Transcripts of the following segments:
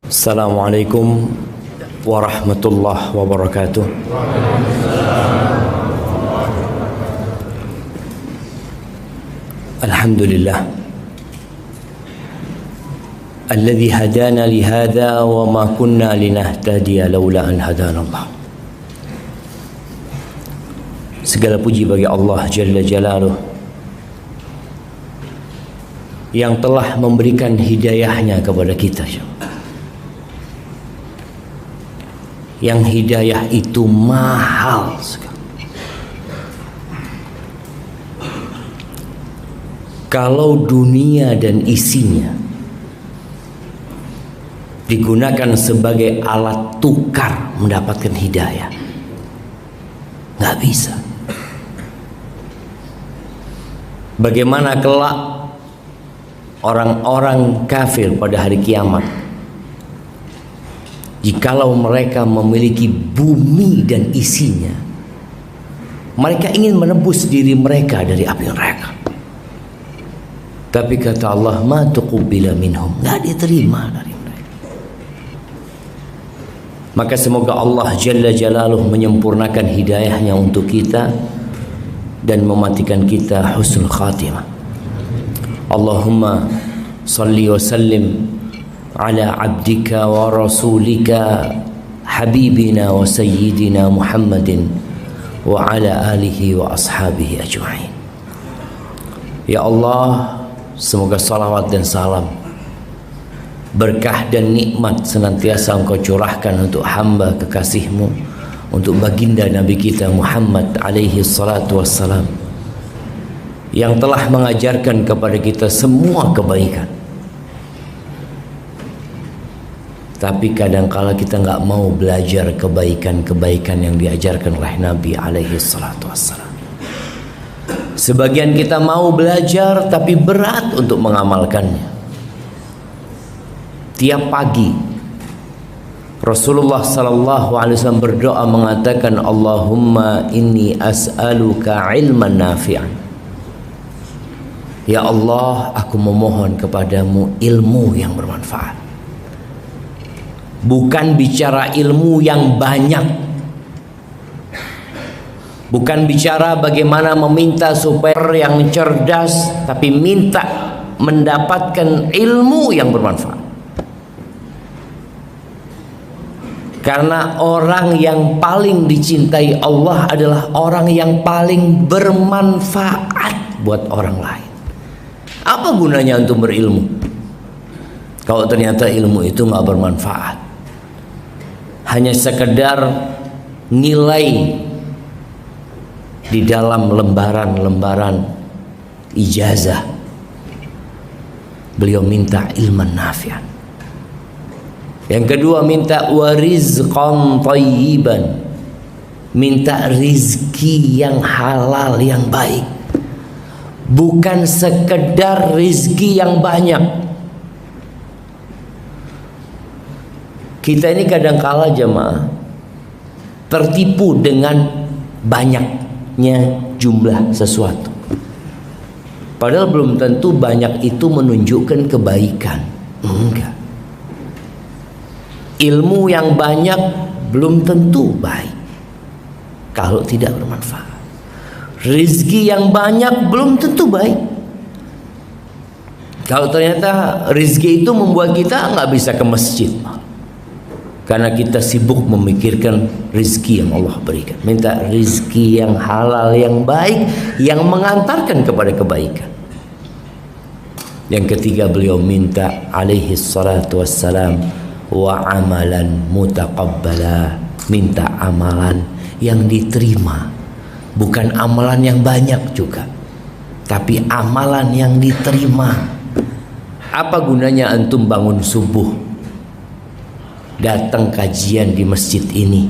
Assalamualaikum warahmatullahi wabarakatuh. Alhamdulillah alladzi hadana li hadza wa ma kunna linahtadiya laula an hadana Allah. Segala puji bagi Allah Jalla Jalaluh yang telah memberikan hidayahnya kepada kita. Yang hidayah itu mahal sekali. Kalau dunia dan isinya digunakan sebagai alat tukar mendapatkan hidayah, nggak bisa. Bagaimana kelak orang-orang kafir pada hari kiamat jikalau mereka memiliki bumi dan isinya, mereka ingin menebus diri mereka dari api neraka. Tapi kata Allah, ma tuqbila minhum, nggak diterima dari mereka. Maka semoga Allah Jalla Jalaluh menyempurnakan hidayahnya untuk kita dan mematikan kita husnul khatimah. Allahumma salli wa sallim ala abdika wa rasulika habibina wa sayyidina Muhammadin wa ala alihi wa ashabihi ajma'in. Ya Allah, semoga salawat dan salam, berkah dan nikmat senantiasa Engkau curahkan untuk hamba kekasih-Mu, untuk baginda Nabi kita Muhammad alaihi salatu wassalam, yang telah mengajarkan kepada kita semua kebaikan. Tapi kadangkala kita nggak mau belajar kebaikan-kebaikan yang diajarkan oleh Nabi alaihi salatu wassalam. Sebagian kita mau belajar tapi berat untuk mengamalkannya. Tiap pagi Rasulullah sallallahu alaihi wasallam berdoa mengatakan, Allahumma inni as'aluka ilman nafi'an. Ya Allah, aku memohon kepadamu ilmu yang bermanfaat. Bukan bicara ilmu yang banyak, bukan bicara bagaimana meminta supaya yang cerdas, tapi minta mendapatkan ilmu yang bermanfaat. Karena orang yang paling dicintai Allah adalah orang yang paling bermanfaat buat orang lain. Apa gunanya untuk berilmu kalau ternyata ilmu itu nggak bermanfaat? Hanya sekedar nilai di dalam lembaran-lembaran ijazah. Beliau minta ilman nafi'an. Yang kedua minta warizqan thayyiban, minta rizki yang halal yang baik, bukan sekedar rizki yang banyak. Kita ini kadangkala jemaah tertipu dengan banyaknya jumlah sesuatu. Padahal belum tentu banyak itu menunjukkan kebaikan. Enggak. Ilmu yang banyak belum tentu baik kalau tidak bermanfaat. Rizki yang banyak belum tentu baik kalau ternyata rizki itu membuat kita nggak bisa ke masjid. Karena kita sibuk memikirkan rizki yang Allah berikan. Minta rizki yang halal, yang baik, yang mengantarkan kepada kebaikan. Yang ketiga beliau minta alaihi salatu wassalam wa amalan mutaqabbala, minta amalan yang diterima. Bukan amalan yang banyak juga, tapi amalan yang diterima. Apa gunanya antum bangun subuh, datang kajian di masjid ini,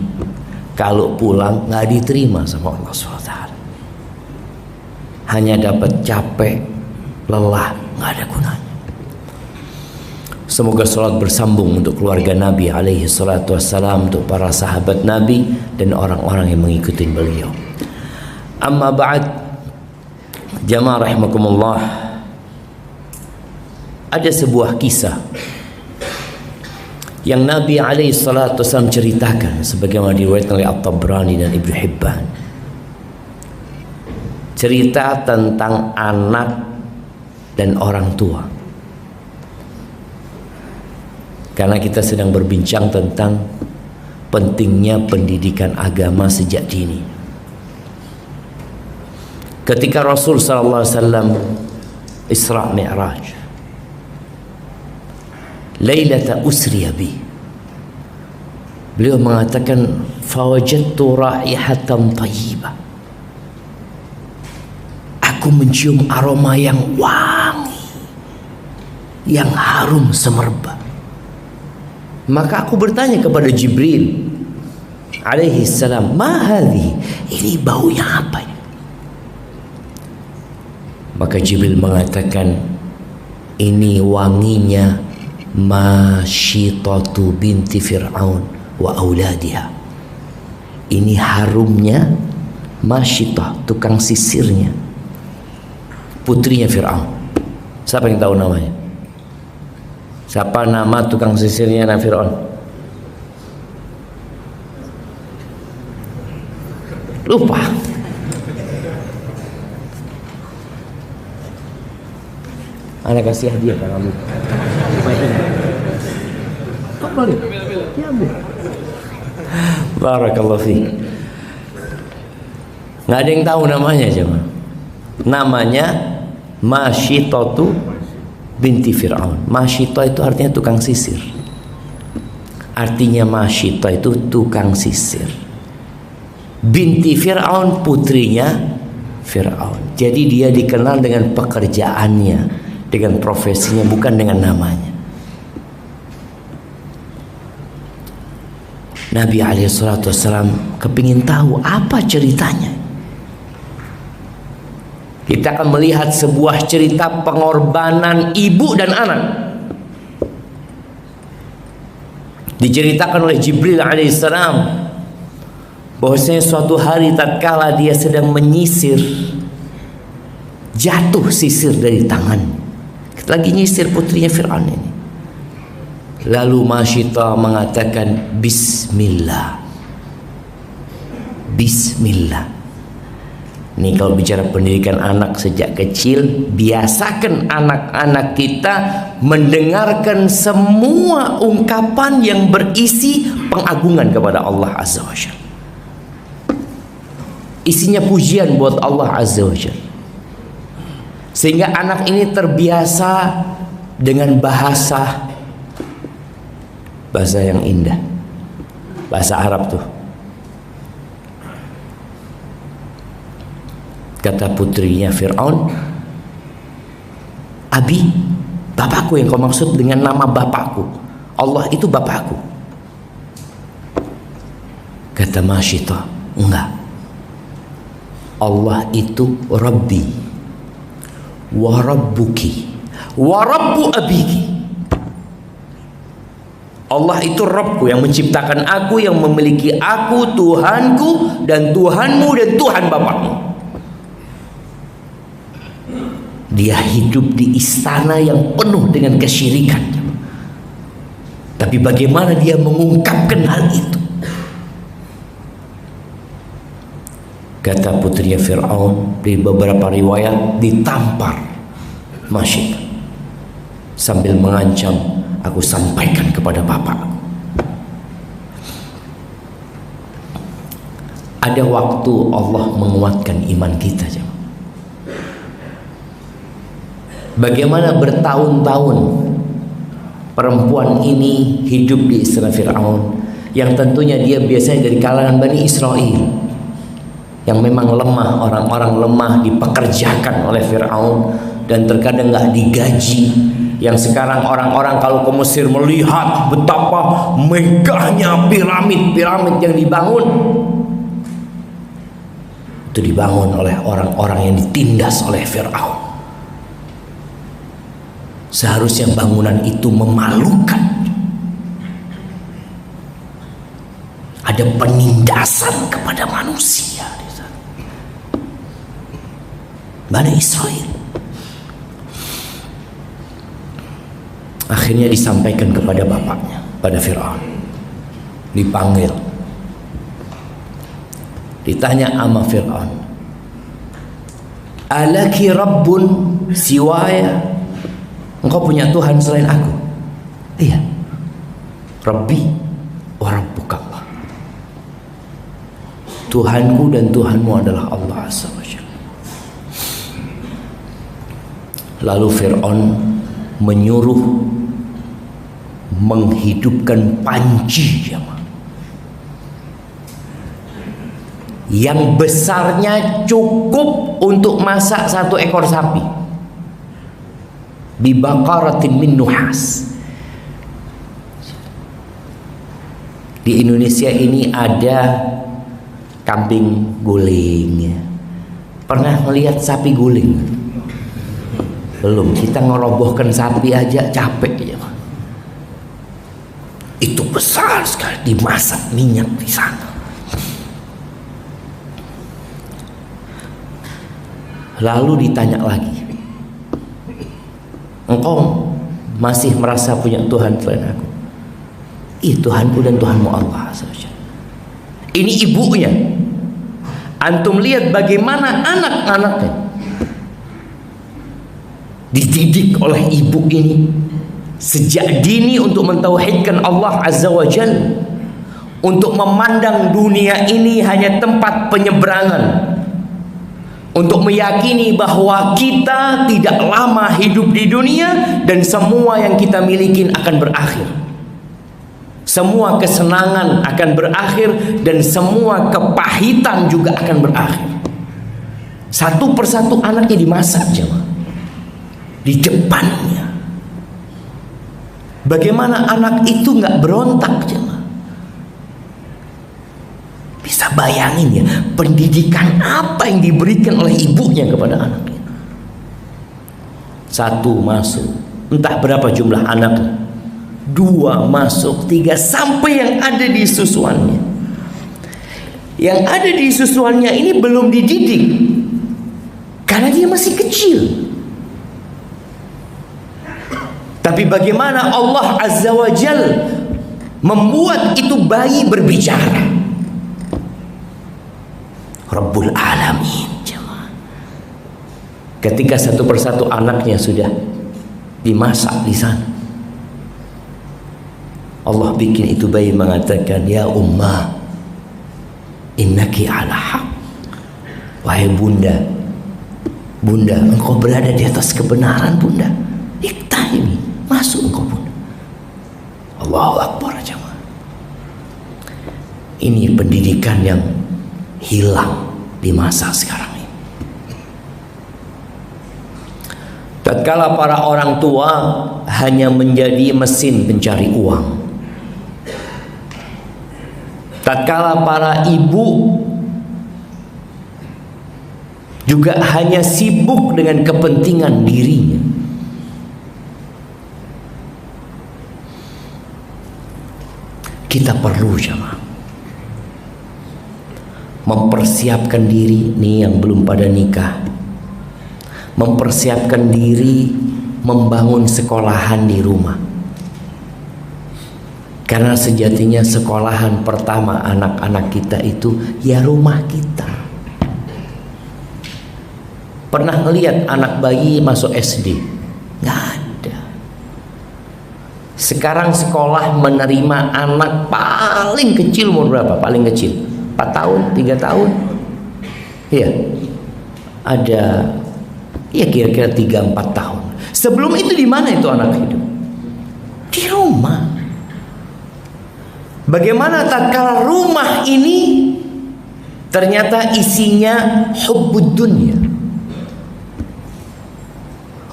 kalau pulang nggak diterima sama Allah SWT? Hanya dapat capek, lelah, nggak ada gunanya. Semoga salat bersambung untuk keluarga Nabi alaihi salatu wassalam, untuk para sahabat Nabi dan orang-orang yang mengikuti beliau. Amma ba'd, jamaah rahimakumullah. Ada sebuah kisah yang Nabi SAW ceritakan sebagaimana diriwayatkan oleh At-Tabrani dan Ibnu Hibban. Cerita tentang anak dan orang tua. Karena kita sedang berbincang tentang pentingnya pendidikan agama sejak dini. Ketika Rasul SAW Isra Mi'raj, Lailata usriya bi, beliau mengatakan fawajadtu raihatan thayyibah, aku mencium aroma yang wangi, yang harum semerbak. Maka aku bertanya kepada Jibril alaihi salam, ma hadhi, ini baunya apa ini? Maka Jibril mengatakan, ini wanginya Masyitatu binti Fir'aun wa auladiha. Ini harumnya Masyitah, tukang sisirnya, putrinya Fir'aun. Siapa yang tahu namanya? Siapa nama tukang sisirnya Fir'aun? Lupa. Ana kasih hadiah kan kamu. Barakallahu fiik. Nggak ada yang tahu namanya coba. Namanya Masyitatu binti Fir'aun. Masyitah itu artinya tukang sisir. Artinya Masyitah itu tukang sisir. Binti Fir'aun, putrinya Fir'aun. Jadi dia dikenal dengan pekerjaannya, dengan profesinya, bukan dengan namanya. Nabi SAW kepingin tahu apa ceritanya. Kita akan melihat sebuah cerita pengorbanan ibu dan anak. Diceritakan oleh Jibril alaihissalam bahwasanya suatu hari tatkala dia sedang menyisir, jatuh sisir dari tangan. Lagi nyisir putrinya Fir'aun ini. Lalu Masyitah mengatakan Bismillah. Bismillah. Ini kalau bicara pendidikan anak sejak kecil, biasakan anak-anak kita mendengarkan semua ungkapan yang berisi pengagungan kepada Allah Azza wa Jalla. Isinya pujian buat Allah Azza wa Jalla. Sehingga anak ini terbiasa dengan bahasa yang indah, bahasa Arab tuh. Kata putrinya Fir'aun, Abi, bapakku yang kau maksud dengan nama bapakku, Allah itu bapakku. Kata Masyitah, enggak, Allah itu Rabbi wa Rabbuki wa Rabbu abiki. Allah itu Rabbku yang menciptakan aku, yang memiliki aku, Tuhanku dan Tuhanmu dan Tuhan bapakmu. Dia hidup di istana yang penuh dengan kesyirikan. Tapi bagaimana dia mengungkapkan hal itu? Kata putrinya Fir'aun, di beberapa riwayat ditampar Masyitah sambil mengancam, aku sampaikan kepada bapakku. Ada waktu Allah menguatkan iman kita. Bagaimana bertahun-tahun perempuan ini hidup di istana Fir'aun, yang tentunya dia biasanya dari kalangan Bani Israel, yang memang lemah, orang-orang lemah dipekerjakan oleh Fir'aun dan terkadang nggak digaji. Yang sekarang orang-orang kalau ke Mesir melihat betapa megahnya piramid-piramid yang dibangun, itu dibangun oleh orang-orang yang ditindas oleh Fir'aun. Seharusnya bangunan itu memalukan. Ada penindasan kepada manusia di sana. Bani Israel. Akhirnya disampaikan kepada bapaknya. pada Fir'aun. Dipanggil, ditanya sama Fir'aun, alaki rabbun siwaya, engkau punya Tuhan selain aku? Iya. Rabbi wa rabbuka Allah, Tuhanku dan Tuhanmu adalah Allah Azza wa Jalla. Lalu Fir'aun menyuruh menghidupkan panci yang besarnya cukup untuk masak 1 ekor sapi, bibaqaratin min nuhas. Di Indonesia ini ada kambing guling. Pernah melihat sapi guling? Belum. Kita ngerobohkan sapi aja capek ya. Itu besar sekali, dimasak minyak di sana. Lalu ditanya lagi, engkau masih merasa punya Tuhan selain aku? Iya, Tuhanku dan Tuhanmu Allah. Ini ibunya. Antum lihat bagaimana anak-anaknya dididik oleh ibu ini sejak dini untuk mentauhidkan Allah Azza wa Jalla, untuk memandang dunia ini hanya tempat penyeberangan, untuk meyakini bahwa kita tidak lama hidup di dunia dan semua yang kita miliki akan berakhir. Semua kesenangan akan berakhir dan semua kepahitan juga akan berakhir. Satu persatu anaknya dimasak jemaah di depannya. Bagaimana anak itu nggak berontak jemaah? Bisa bayangin ya, pendidikan apa yang diberikan oleh ibunya kepada anaknya. 1 masuk, entah berapa jumlah anaknya, 2 masuk, 3 sampai yang ada di susuannya. Yang ada di susuannya ini belum dididik karena dia masih kecil. Tapi bagaimana Allah Azza wa Jalla membuat itu bayi berbicara? Rabbul Alamin. Ketika satu persatu anaknya sudah dimasak di sana, Allah bikin itu bayi mengatakan, ya ummah, innaki ala haq. Wahai bunda, bunda, engkau berada di atas kebenaran bunda. Iktahimi, masuk engkau bunda. Allahu Akbar jemaah. Ini pendidikan yang hilang di masa sekarang ini. Tatkala para orang tua hanya menjadi mesin pencari uang, tatkala para ibu juga hanya sibuk dengan kepentingan dirinya, kita perlu jemaah mempersiapkan diri nih yang belum pada nikah, mempersiapkan diri membangun sekolahan di rumah. Karena sejatinya sekolahan pertama anak-anak kita itu ya rumah kita. Pernah ngelihat anak bayi masuk SD? Nggak ada. Sekarang sekolah menerima anak paling kecil umur berapa? Paling kecil 4 tahun, 3 tahun. Iya. Ada ya kira-kira 3-4 tahun. Sebelum itu di mana itu anak hidup? Di rumah. Bagaimana tatkala rumah ini ternyata isinya hubbud dunya.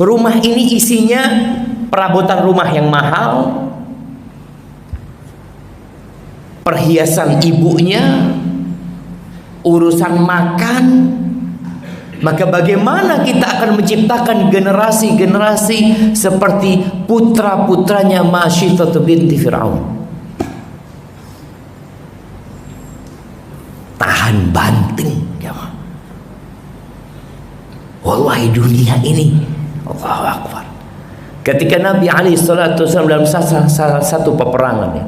Rumah ini isinya perabotan rumah yang mahal, perhiasan ibunya, urusan makan. Maka bagaimana kita akan menciptakan generasi-generasi seperti putra-putranya Masyithah binti Fir'aun? Tahan banting ya. Wallahi dunia ini, Allahu Akbar, Ketika Nabi SAW dalam salah satu peperangan, ya,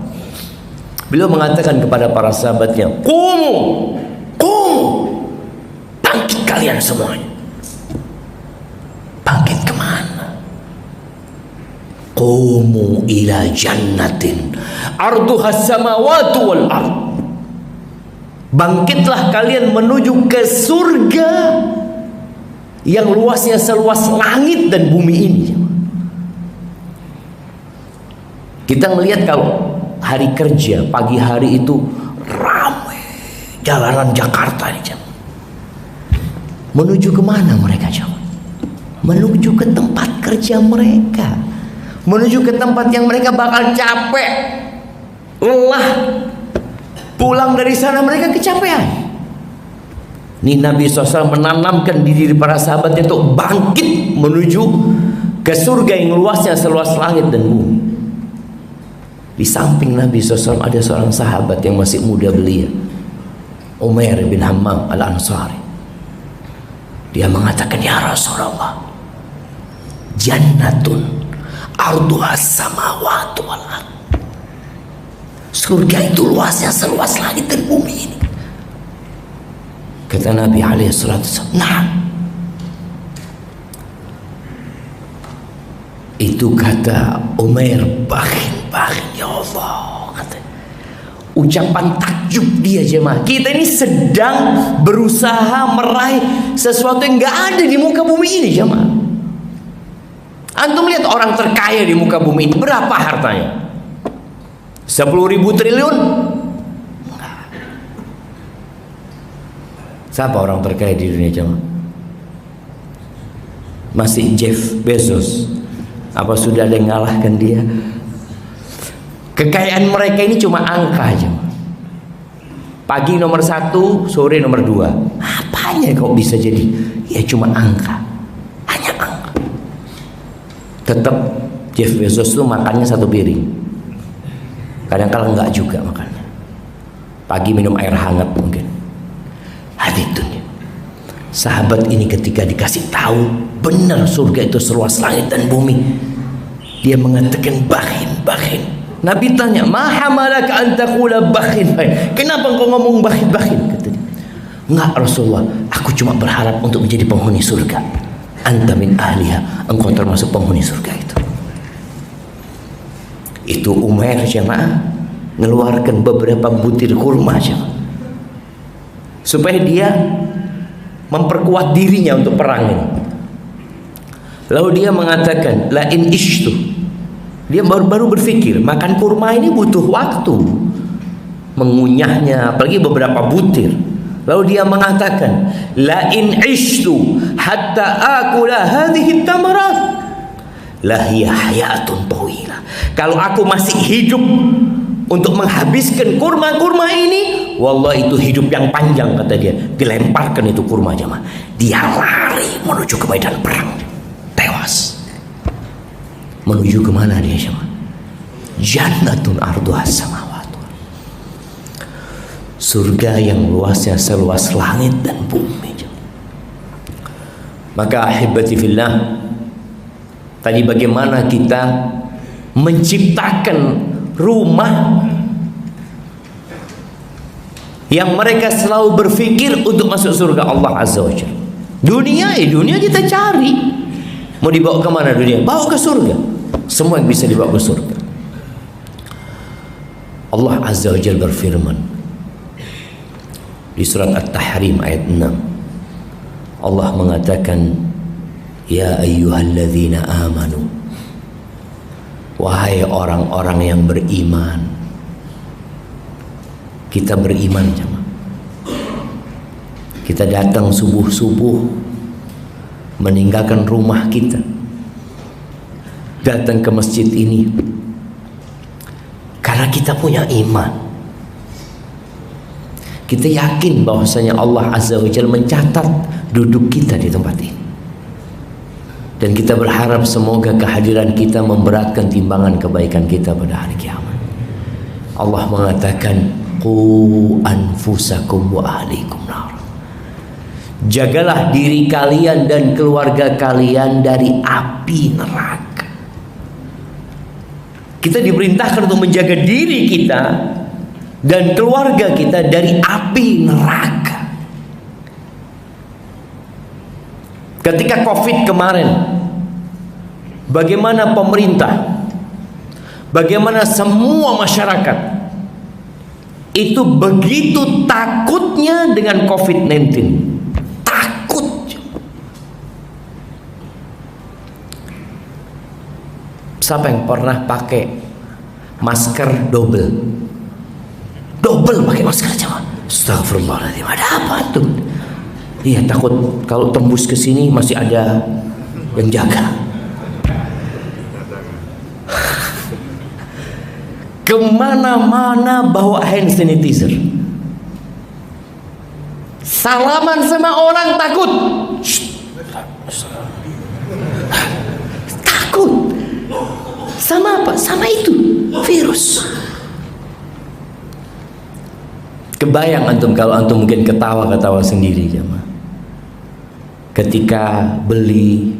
beliau mengatakan kepada para sahabatnya, Qumu, bangkit kalian semuanya. Bangkit kemana? Qumu ila jannatin arduha samawati wal ard. Bangkitlah kalian menuju ke surga yang luasnya seluas langit dan bumi ini. Kita melihat kalau hari kerja pagi hari itu ramai jalanan Jakarta ini, jam. Menuju kemana mereka, jam? Menuju ke tempat kerja mereka, menuju ke tempat yang mereka bakal capek, lelah, pulang dari sana mereka kecapean. Ini Nabi SAW menanamkan di diri para sahabatnya untuk bangkit menuju ke surga yang luasnya seluas langit dan bumi. Di samping Nabi SAW ada seorang sahabat yang masih muda belia, Umair bin Hammam al-Ansari. Dia mengatakan, ya Rasulullah, jannatun arduha samawati wal ard. Surga itu luasnya seluas langit dan bumi ini. Kata Nabi SAW, nah, itu kata Umair, bakhil ya Allah, kata. Ucapan takjub dia, jemaah. Kita ini sedang berusaha meraih sesuatu yang gak ada di muka bumi ini, jemaah. Antum lihat orang terkaya di muka bumi ini, berapa hartanya? 10.000 triliun? Enggak. Siapa orang terkaya di dunia, jemaah? Masih Jeff Bezos? Apa sudah ada yang ngalahkan dia? Kekayaan mereka ini cuma angka aja. Pagi nomor 1, sore nomor 2. Apanya kok bisa jadi? Ya cuma angka. Hanya angka. Tetap Jeff Bezos tuh makannya 1 piring. Kadang-kadang enggak juga makannya. Pagi minum air hangat mungkin. Haditun. Sahabat ini ketika dikasih tahu benar surga itu seluas langit dan bumi, dia mengatakan bakhil. Nabi tanya, ma hamalaka an taqula bakhil? Kenapa engkau ngomong bakhil? Kata dia. Enggak Rasulullah, aku cuma berharap untuk menjadi penghuni surga. Anta min ahliha, engkau termasuk penghuni surga itu. Itu Umair, jemaah, ngeluarkan beberapa butir kurma, jemaah, supaya dia memperkuat dirinya untuk perang ini. Lalu dia mengatakan, la in ishtu. Dia baru berpikir, makan kurma ini butuh waktu mengunyahnya, apalagi beberapa butir. Lalu dia mengatakan, la in ishtu hatta akula hadhihi tamarat la hiya hayatun tawila. Kalau aku masih hidup untuk menghabiskan kurma-kurma ini, wallah itu hidup yang panjang, kata dia. Dilemparkan itu kurma, jemaah. Dia lari menuju ke medan perang, tewas. Menuju kemana dia, jemaah? Jannatun arduha samawati. Surga yang luasnya seluas langit dan bumi, jemaah. Maka ahibati fillah, tadi bagaimana kita menciptakan rumah yang mereka selalu berpikir untuk masuk surga Allah Azza wa Jalla. Dunia kita cari. Mau dibawa kemana dunia? Bawa ke surga. Semua yang bisa dibawa ke surga. Allah Azza wa Jalla berfirman di surat At-Tahrim ayat 6. Allah mengatakan, ya ayyuhalladzina amanu, wahai orang-orang yang beriman. Kita beriman, jemaah. Kita datang subuh-subuh, meninggalkan rumah kita, datang ke masjid ini karena kita punya iman. Kita yakin bahwasanya Allah Azza wa Jalla mencatat duduk kita di tempat ini. Dan kita berharap semoga kehadiran kita memberatkan timbangan kebaikan kita pada hari kiamat. Allah mengatakan, qu anfusakum wa ahlikum nar. Jagalah diri kalian dan keluarga kalian dari api neraka. Kita diperintahkan untuk menjaga diri kita dan keluarga kita dari api neraka. Ketika COVID kemarin, bagaimana pemerintah, bagaimana semua masyarakat itu begitu takutnya dengan COVID-19. Takut. Siapa yang pernah pakai masker double pakai masker aja? Astagfirullahaladzim, ada apa tuh? Iya, takut kalau tembus ke sini masih ada yang jaga. Kemana-mana bawa hand sanitizer. Salaman sama orang takut. Takut. Sama apa? Sama itu, virus. Kebayang antum kalau antum mungkin ketawa-ketawa sendiri jemaah. Ketika beli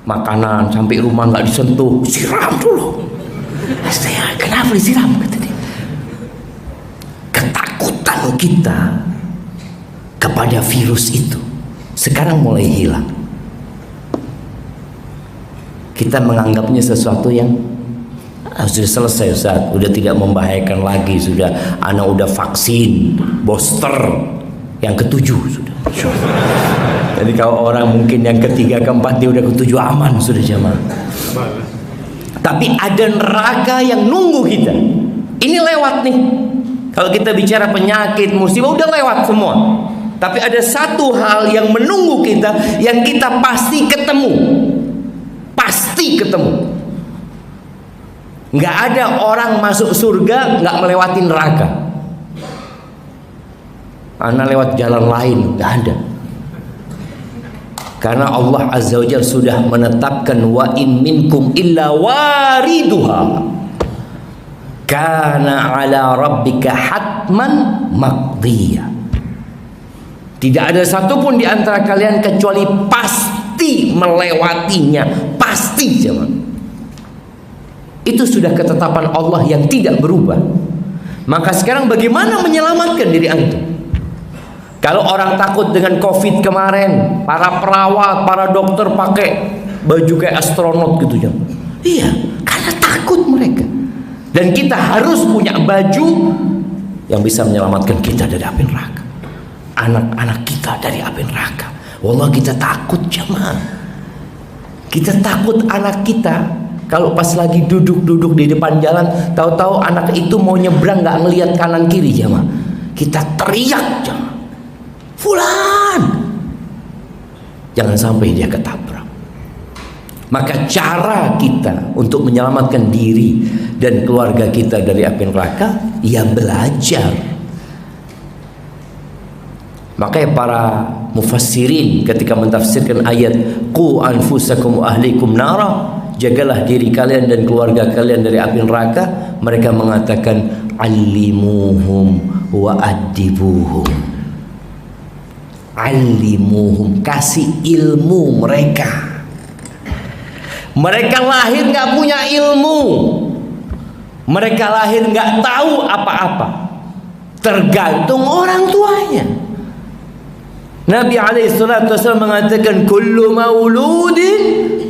makanan sampai rumah nggak disentuh, siram dulu. Saya, kenapa disiram? Kata dia. Ketakutan kita kepada virus itu sekarang mulai hilang. Kita menganggapnya sesuatu yang sudah selesai, Ustaz, udah tidak membahayakan lagi, sudah anak udah vaksin booster yang ke-7 sudah. Jadi kalau orang mungkin yang ke-3, ke-4 dia udah ke-7 aman sudah jemaah. Tapi ada neraka yang nunggu kita. Ini lewat nih. Kalau kita bicara penyakit, musibah udah lewat semua. Tapi ada satu hal yang menunggu kita, yang kita pasti ketemu. Pasti ketemu. Nggak ada orang masuk surga nggak melewati neraka. Anak lewat jalan lain, nggak ada. Karena Allah Azza wa Jalla sudah menetapkan wa in minkum illa wariduha kana ala rabbika hatman maqdiya. Tidak ada satupun di antara kalian kecuali pasti melewatinya, pasti jemaah. Itu sudah ketetapan Allah yang tidak berubah. Maka sekarang bagaimana menyelamatkan diri antum? Kalau orang takut dengan COVID kemarin, para perawat, para dokter pakai baju kayak astronot gitu ya. Iya, karena takut mereka. Dan kita harus punya baju yang bisa menyelamatkan kita dari api neraka. Anak-anak kita dari api neraka. Wallah kita takut jemaah. Kita takut anak kita kalau pas lagi duduk-duduk di depan jalan, tahu-tahu anak itu mau nyebrang nggak ngelihat kanan kiri jemaah. Kita teriak jemaah. Fulan, jangan sampai dia ketabrak. Maka cara kita untuk menyelamatkan diri dan keluarga kita dari api neraka, ya belajar. Makanya para mufassirin ketika mentafsirkan ayat qu anfusakum wa ahlikum nara, jagalah diri kalian dan keluarga kalian dari api neraka, mereka mengatakan allimuhum wa adibuhum. Alimuhum, kasih ilmu mereka. Mereka lahir nggak punya ilmu, mereka lahir nggak tahu apa-apa, tergantung orang tuanya. Nabi SAW mengatakan kullu mauludin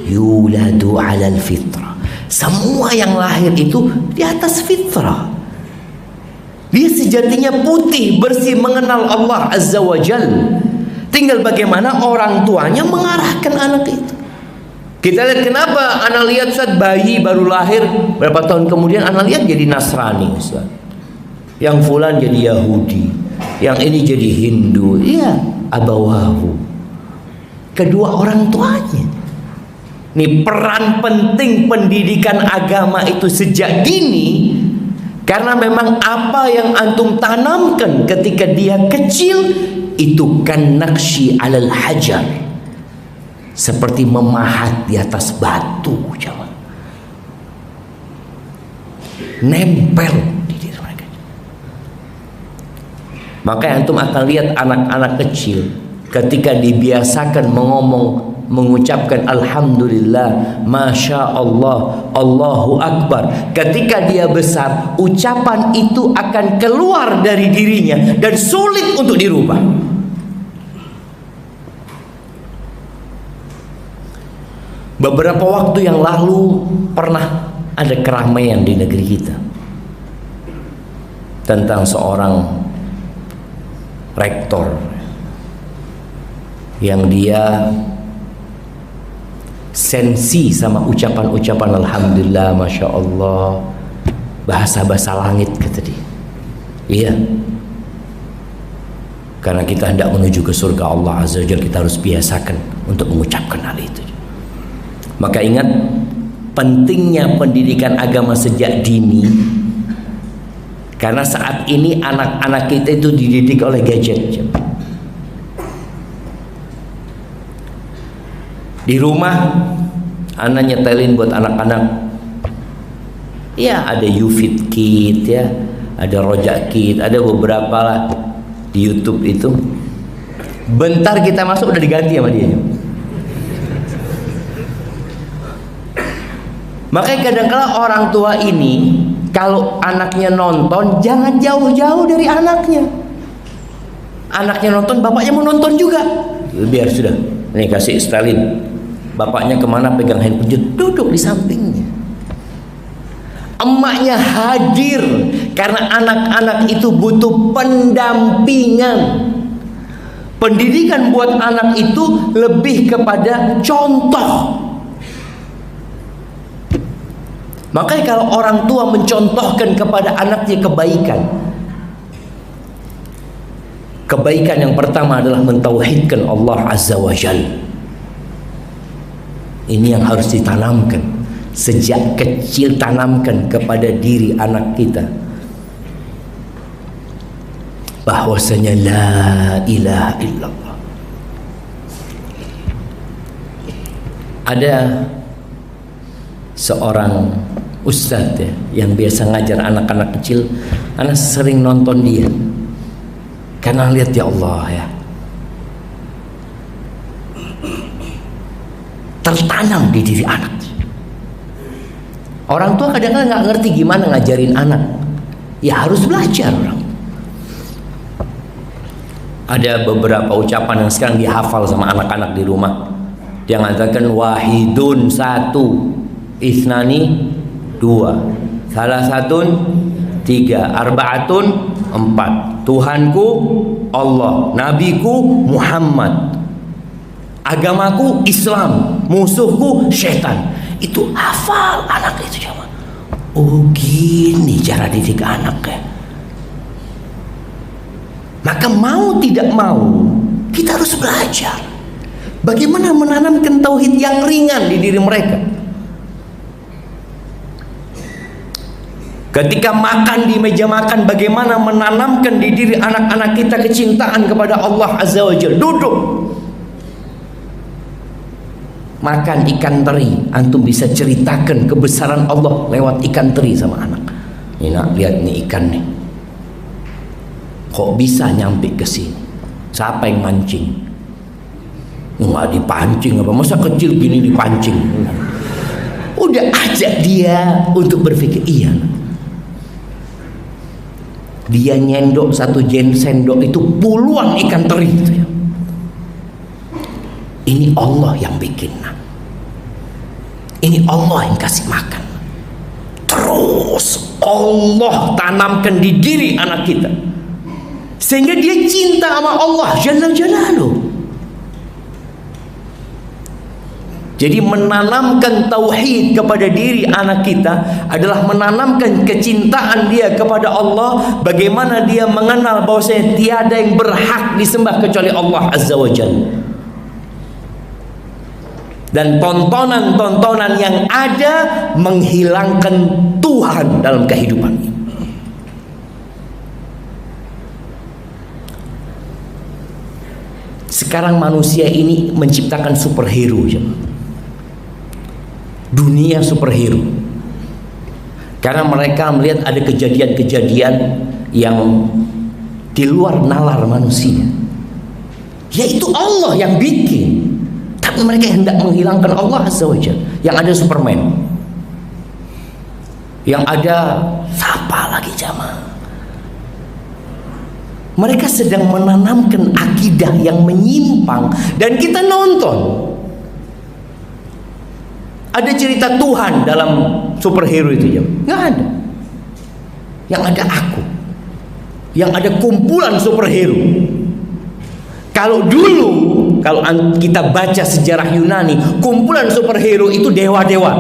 yuladu alal fitrah. Semua yang lahir itu di atas fitrah. Dia sejatinya putih, bersih, mengenal Allah Azza wa Jalla. Tinggal bagaimana orang tuanya mengarahkan anak itu. Kita lihat kenapa anak lihat Ustaz, bayi baru lahir berapa tahun kemudian anak lihat jadi Nasrani Ustaz. Yang fulan jadi Yahudi, yang ini jadi Hindu. Iya, abawahu. Kedua orang tuanya. Nih peran penting pendidikan agama itu sejak dini. Karena memang apa yang antum tanamkan ketika dia kecil itu kan nakshi alal hajar, seperti memahat di atas batu, jemaah. Nempel di diri mereka. Maka antum akan lihat anak-anak kecil ketika dibiasakan mengucapkan alhamdulillah, masya Allah, Allahu Akbar, ketika dia besar, ucapan itu akan keluar dari dirinya dan sulit untuk dirubah. Beberapa waktu yang lalu pernah ada keramaian di negeri kita tentang seorang rektor yang dia sensi sama ucapan-ucapan alhamdulillah, masya Allah, bahasa-bahasa langit, kata dia. Iya, karena kita hendak menuju ke surga Allah Azza wa Jalla, kita harus biasakan untuk mengucapkan hal itu. Maka ingat pentingnya pendidikan agama sejak dini, karena saat ini anak-anak kita itu dididik oleh gadget. Di rumah anak nyetelin buat anak-anak, ya ada YouFit Kit, ya ada Rojak Kit, ada beberapa lah di YouTube itu. Bentar kita masuk udah diganti sama dia. Makanya kadang-kala orang tua ini kalau anaknya nonton, jangan jauh-jauh dari anaknya. Anaknya nonton, bapaknya mau nonton juga. Biar sudah, nih kasih Stalin. Bapaknya kemana pegang handphone, duduk di sampingnya. Emaknya hadir karena anak-anak itu butuh pendampingan. Pendidikan buat anak itu lebih kepada contoh. Makanya kalau orang tua mencontohkan kepada anaknya kebaikan yang pertama adalah mentauhidkan Allah Azza wa Jalla. Ini yang harus ditanamkan sejak kecil, tanamkan kepada diri anak kita bahwasanya la ilaha illallah. Ada seorang ustadz ya, yang biasa ngajar anak-anak kecil. Anak sering nonton dia karena lihat, ya Allah ya, tertanam di diri anak. Orang tua kadang-kadang nggak ngerti gimana ngajarin anak, ya harus belajar orang. Ada beberapa ucapan yang sekarang dihafal sama anak-anak di rumah. Dia mengatakan wahidun satu, isnani dua, salah satun tiga, arbaatun empat, Tuhanku Allah, nabiku Muhammad, agamaku Islam, musuhku setan. Itu hafal anak itu cuma. Oh gini cara didik anak ya. Maka mau tidak mau kita harus belajar bagaimana menanamkan tauhid yang ringan di diri mereka. Ketika makan di meja makan, bagaimana menanamkan di diri anak-anak kita kecintaan kepada Allah Azza wa Jalla. Duduk makan ikan teri, antum bisa ceritakan kebesaran Allah lewat ikan teri sama anak. Ini nak, lihat nih ikan nih, kok bisa nyampe ke sini? Siapa yang mancing? Nggak dipancing apa? Masa kecil gini dipancing? Udah ajak dia untuk berpikir. Iya, dia nyendok satu sendok itu puluhan ikan teri itu ya. Ini Allah yang bikin. Ini Allah yang kasih makan. Terus Allah tanamkan di diri anak kita sehingga dia cinta sama Allah Jalla Jalaluh. Jadi menanamkan tauhid kepada diri anak kita adalah menanamkan kecintaan dia kepada Allah. Bagaimana dia mengenal bahwasanya tiada yang berhak disembah kecuali Allah Azza wa Jalla. Dan tontonan-tontonan yang ada menghilangkan Tuhan dalam kehidupan ini. Sekarang manusia ini menciptakan superhero, dunia superhero, karena mereka melihat ada kejadian-kejadian yang di luar nalar manusia. Yaitu Allah yang bikin. Tapi mereka hendak menghilangkan Allah Azza wa Jalla. Yang ada Superman, yang ada siapa lagi jamaah. Mereka sedang menanamkan akidah yang menyimpang dan kita nonton. Ada cerita Tuhan dalam superhero itu ya? Nggak ada. Yang ada aku. Yang ada kumpulan superhero. Kalau dulu, kalau kita baca sejarah Yunani, kumpulan superhero itu dewa-dewa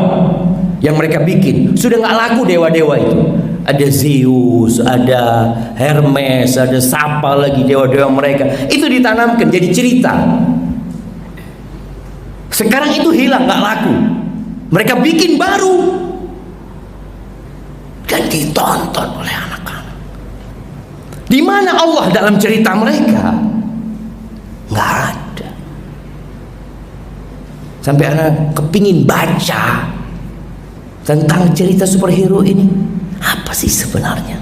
yang mereka bikin. Sudah nggak laku dewa-dewa itu. Ada Zeus, ada Hermes, ada siapa lagi dewa-dewa mereka. Itu ditanamkan jadi cerita. Sekarang itu hilang, nggak laku. Mereka bikin baru dan ditonton oleh anak-anak. Di mana Allah dalam cerita mereka? Nggak ada. Sampai anak kepingin baca tentang cerita superhero ini. Apa sih sebenarnya?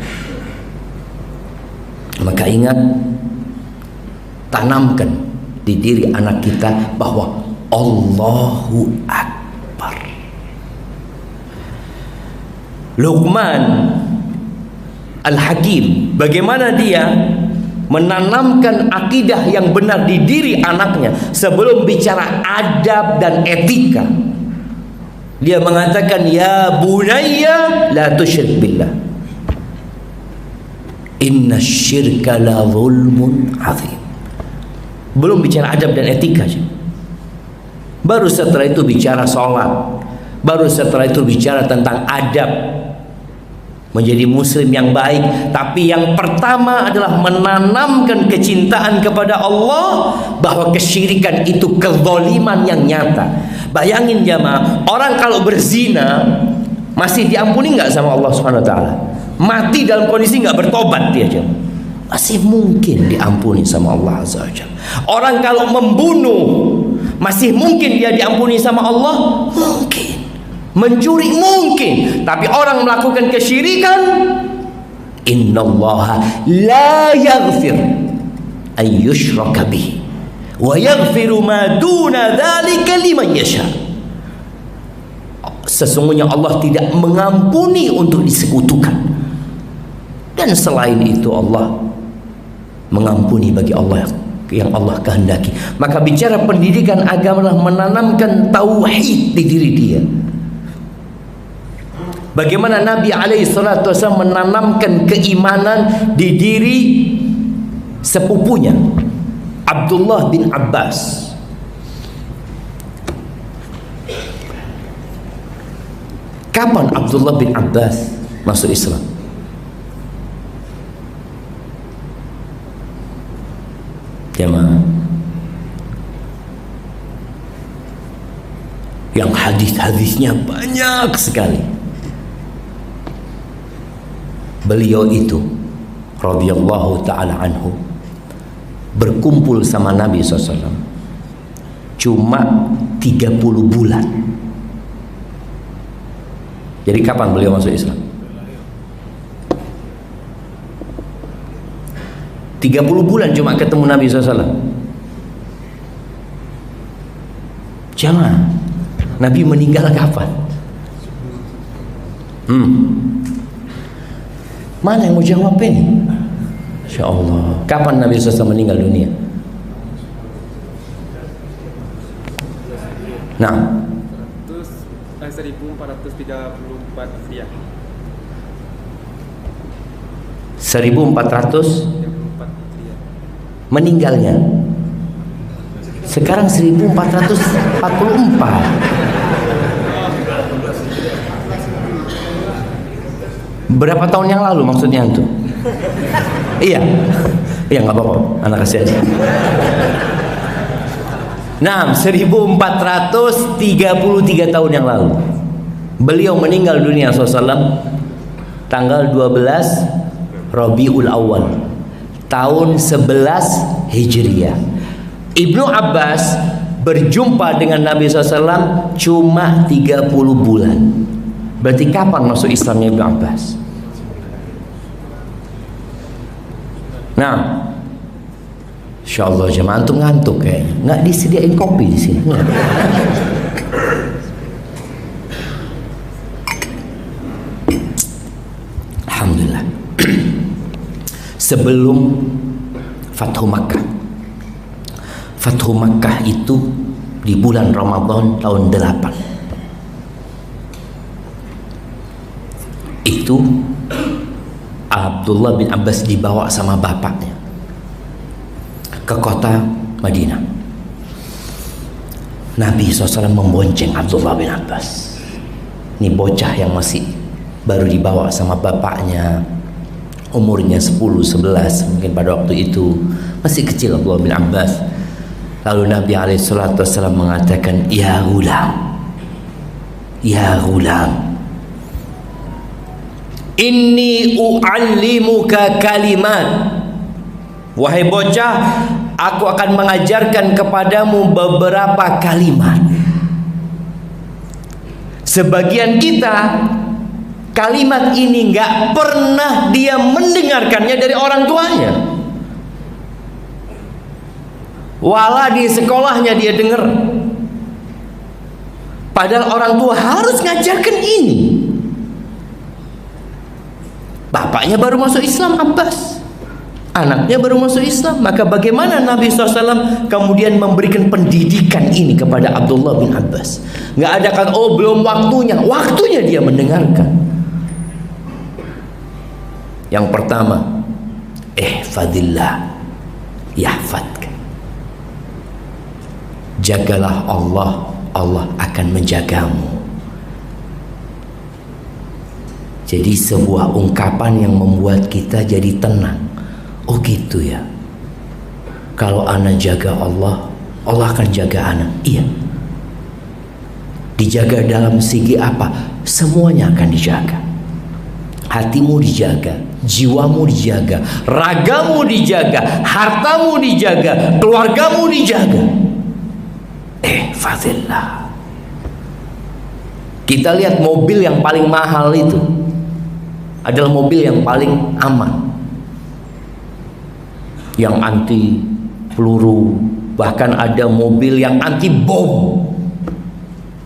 Maka ingat, tanamkan di diri anak kita bahwa Allahu Akbar. Luqman Al-Hakim, bagaimana dia menanamkan akidah yang benar di diri anaknya sebelum bicara adab dan etika. Dia mengatakan, ya bunayya la tusyrik billah, inna syirka la zulmun azim. Belum bicara adab dan etika, baru setelah itu bicara sholat, baru setelah itu bicara tentang adab menjadi muslim yang baik. Tapi yang pertama adalah menanamkan kecintaan kepada Allah, bahwa kesyirikan itu kezaliman yang nyata. Bayangin jamaah, orang kalau berzina masih diampuni nggak sama Allah Subhanahu wa taala? Mati dalam kondisi nggak bertobat dia jamaah, masih mungkin diampuni sama Allah Azza wa Jalla. Orang kalau membunuh masih mungkin dia diampuni sama Allah? Mungkin. Mencuri mungkin. Tapi orang melakukan kesyirikan, innallaha la yaghfir an yushraka bihi wa yaghfiru ma duna dzalika liman yasha. Sesungguhnya Allah tidak mengampuni untuk disekutukan, dan selain itu Allah mengampuni bagi Allah yang Allah kehendaki. Maka bicara pendidikan agama adalah menanamkan tauhid di diri dia. Bagaimana Nabi alaihissalatu wassalam menanamkan keimanan di diri sepupunya Abdullah bin Abbas. Kapan Abdullah bin Abbas masuk Islam? Jemaah, yang hadis-hadisnya banyak sekali. Beliau itu radhiyallahu ta'ala anhu berkumpul sama Nabi SAW cuma 30 bulan. Jadi kapan beliau masuk Islam? 30 bulan cuma ketemu Nabi SAW. Jangan, Nabi meninggal kapan? Mana yang mau jawab ini? Insya Allah. Kapan Nabi SAW meninggal dunia? Nah, 1434 Hijriah. 1400 meninggalnya. Sekarang 1444. Berapa tahun yang lalu maksudnya itu? Iya. Iya, nggak apa-apa, anak kasih aja. Nah, 1433 tahun yang lalu beliau meninggal dunia SAW tanggal 12 Rabiul Awal tahun 11 Hijriah. Ibnu Abbas berjumpa dengan Nabi SAW cuma 30 bulan. Berarti kapan masuk Islamnya Ibnu Abbas? Nah, Insyaallah jemaah, antum ngantuk kayaknya. Nggak disediain kopi di sini. Alhamdulillah. Sebelum Fathu Makkah. Fathu Makkah itu di bulan Ramadan tahun 8. Itu Abdullah bin Abbas dibawa sama bapaknya ke kota Madinah. Nabi SAW membonceng Abdullah bin Abbas. Ini bocah yang masih baru dibawa sama bapaknya, umurnya 10-11 mungkin pada waktu itu, masih kecil Abdullah bin Abbas. Lalu Nabi SAW mengatakan, ya ghulam, ya ghulam, inni u'allimuka kalimat. Wahai bocah, aku akan mengajarkan kepadamu beberapa kalimat. Sebagian kita kalimat ini nggak pernah dia mendengarkannya dari orang tuanya. Walau di sekolahnya dia dengar. Padahal orang tua harus ngajarkan ini. Bapaknya baru masuk Islam, Abbas. Anaknya baru masuk Islam. Maka bagaimana Nabi SAW kemudian memberikan pendidikan ini kepada Abdullah bin Abbas? Nggak ada kata, oh belum waktunya. Waktunya dia mendengarkan. Yang pertama, ihfadillah yahfadka. Jagalah Allah, Allah akan menjagamu. Jadi sebuah ungkapan yang membuat kita jadi tenang. Oh gitu ya. Kalau ana jaga Allah, Allah akan jaga ana. Iya. Dijaga dalam segi apa? Semuanya akan dijaga. Hatimu dijaga, jiwamu dijaga, ragamu dijaga, hartamu dijaga, keluargamu dijaga. Fadillah. Kita lihat mobil yang paling mahal itu adalah mobil yang paling aman, yang anti peluru, bahkan ada mobil yang anti bom.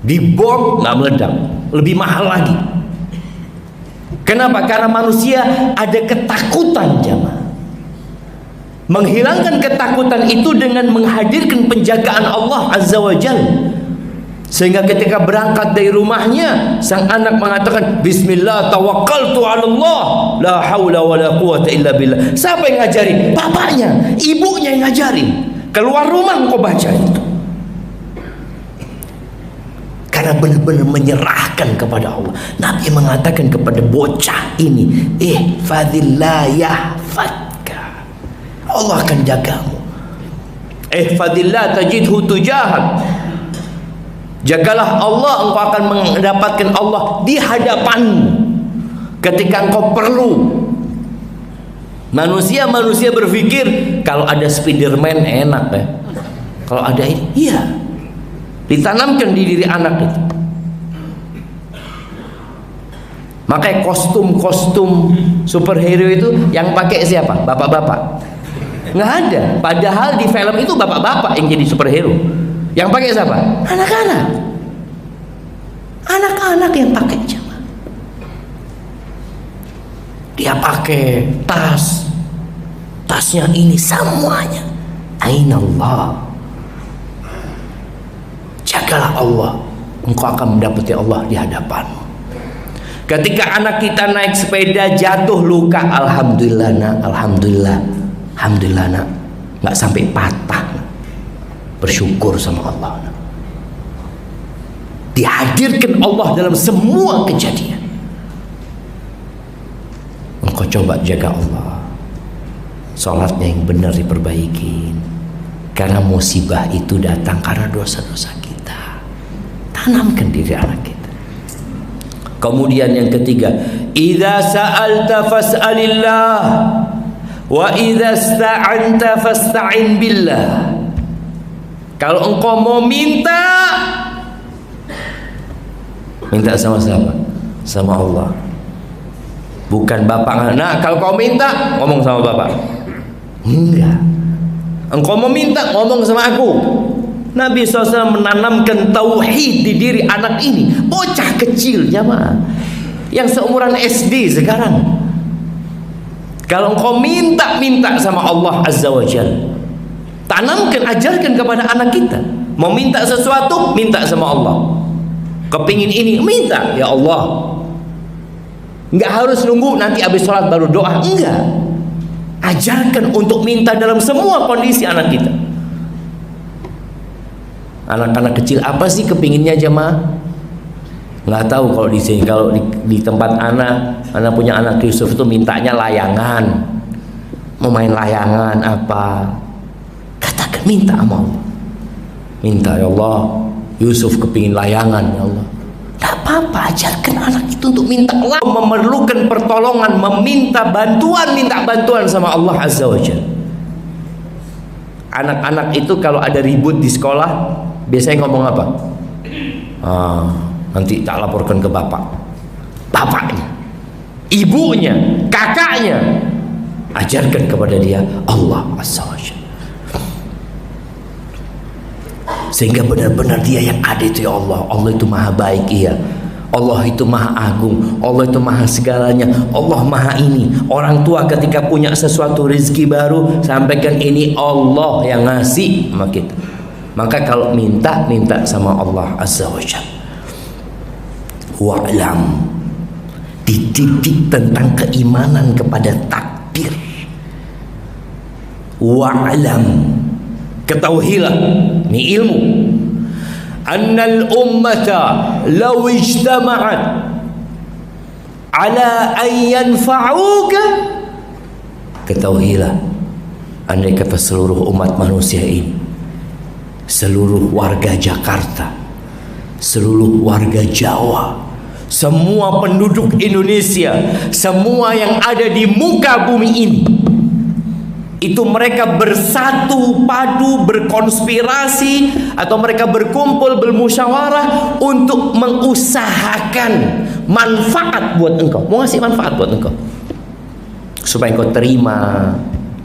Dibom nggak meledak, lebih mahal lagi. Kenapa? Karena manusia ada ketakutan, jamaah. Menghilangkan ketakutan itu dengan menghadirkan penjagaan Allah Azza wa Jalla. Sehingga ketika berangkat dari rumahnya, sang anak mengatakan, Bismillah tawakkaltu ala Allah, la haula wa la quwata illa billah. Siapa yang ngajarin? Bapaknya, ibunya yang ngajarin. Keluar rumah engkau baca itu. Karena benar-benar menyerahkan kepada Allah. Nabi mengatakan kepada bocah ini, ihfadillah yahfadka. Allah akan jagamu. Ihfadillah tajidhu tujahak. Jagalah Allah, engkau akan mendapatkan Allah di hadapanmu ketika engkau perlu. Manusia berpikir kalau ada Spiderman enak ya. Kalau ada ini, iya. Ditanamkan di diri anak itu. Makanya kostum superhero itu yang pakai siapa? Bapak-bapak. Nggak ada. Padahal di film itu bapak-bapak yang jadi superhero. Yang pakai siapa? Anak-anak. Anak-anak yang pakai jamaah. Dia pakai tas. Tasnya ini semuanya. Ainallah. Jagalah Allah. Engkau akan mendapati Allah di hadapanmu. Ketika anak kita naik sepeda jatuh luka, alhamdulillah nak, alhamdulillah. Alhamdulillah nak. Nggak sampai patah. Bersyukur sama Allah. Dihadirkan Allah dalam semua kejadian. Engkau coba jaga Allah. Salatnya yang benar diperbaiki. Karena musibah itu datang karena dosa-dosa kita. Tanamkan diri anak kita. Kemudian yang ketiga, idza sa'alta fas'alillah wa idza sta'anta fasta'in billah. Kalau engkau mau minta sama siapa? Sama Allah. Bukan bapak. Nah, kalau kau minta ngomong sama bapak. Enggak. Engkau meminta, ngomong sama aku. Nabi SAW menanamkan tauhid di diri anak ini. Bocah kecil jamaah, yang seumuran SD sekarang. Kalau engkau minta sama Allah Azza wa Jalla, tanamkan, ajarkan kepada anak kita. Mau minta sesuatu, minta sama Allah. Kepingin ini, minta, ya Allah. Enggak harus nunggu nanti habis sholat baru doa, enggak. Ajarkan untuk minta dalam semua kondisi anak kita. Anak-anak kecil apa sih kepinginnya jemaah? Nggak tahu kalau di sini. Kalau di tempat anak punya anak Yusuf itu mintanya layangan, mau main layangan apa? Katakan minta sama Allah. Minta, ya Allah, Yusuf kepingin layangan, ya Allah. Nggak apa-apa, ajarkan anak itu untuk minta Allah. Memerlukan pertolongan, minta bantuan sama Allah Azza wa Jalla. Anak-anak itu kalau ada ribut di sekolah biasanya ngomong apa? Nanti tak laporkan ke bapaknya, ibunya, kakaknya. Ajarkan kepada dia Allah Azza wa Jalla, sehingga benar-benar dia yang ada itu, ya Allah. Allah itu maha baik, iya. Allah itu maha agung, Allah itu maha segalanya, Allah maha ini. Orang tua ketika punya sesuatu rezeki baru, sampaikan ini Allah yang ngasih sama kita. Maka kalau minta sama Allah Azza wa Jalla. Wa'lam, dididik tentang keimanan kepada takdir. Wa'lam, ketahuilah, ini ilmu. Annal ummata law ijtama'at ala an yanfa'uka, ketahuilah, andai kata seluruh umat manusia ini, seluruh warga Jakarta, seluruh warga Jawa, semua penduduk Indonesia, semua yang ada di muka bumi ini, itu mereka bersatu padu, berkonspirasi, atau mereka berkumpul, bermusyawarah untuk mengusahakan manfaat buat engkau. Mau ngasih manfaat buat engkau, supaya engkau terima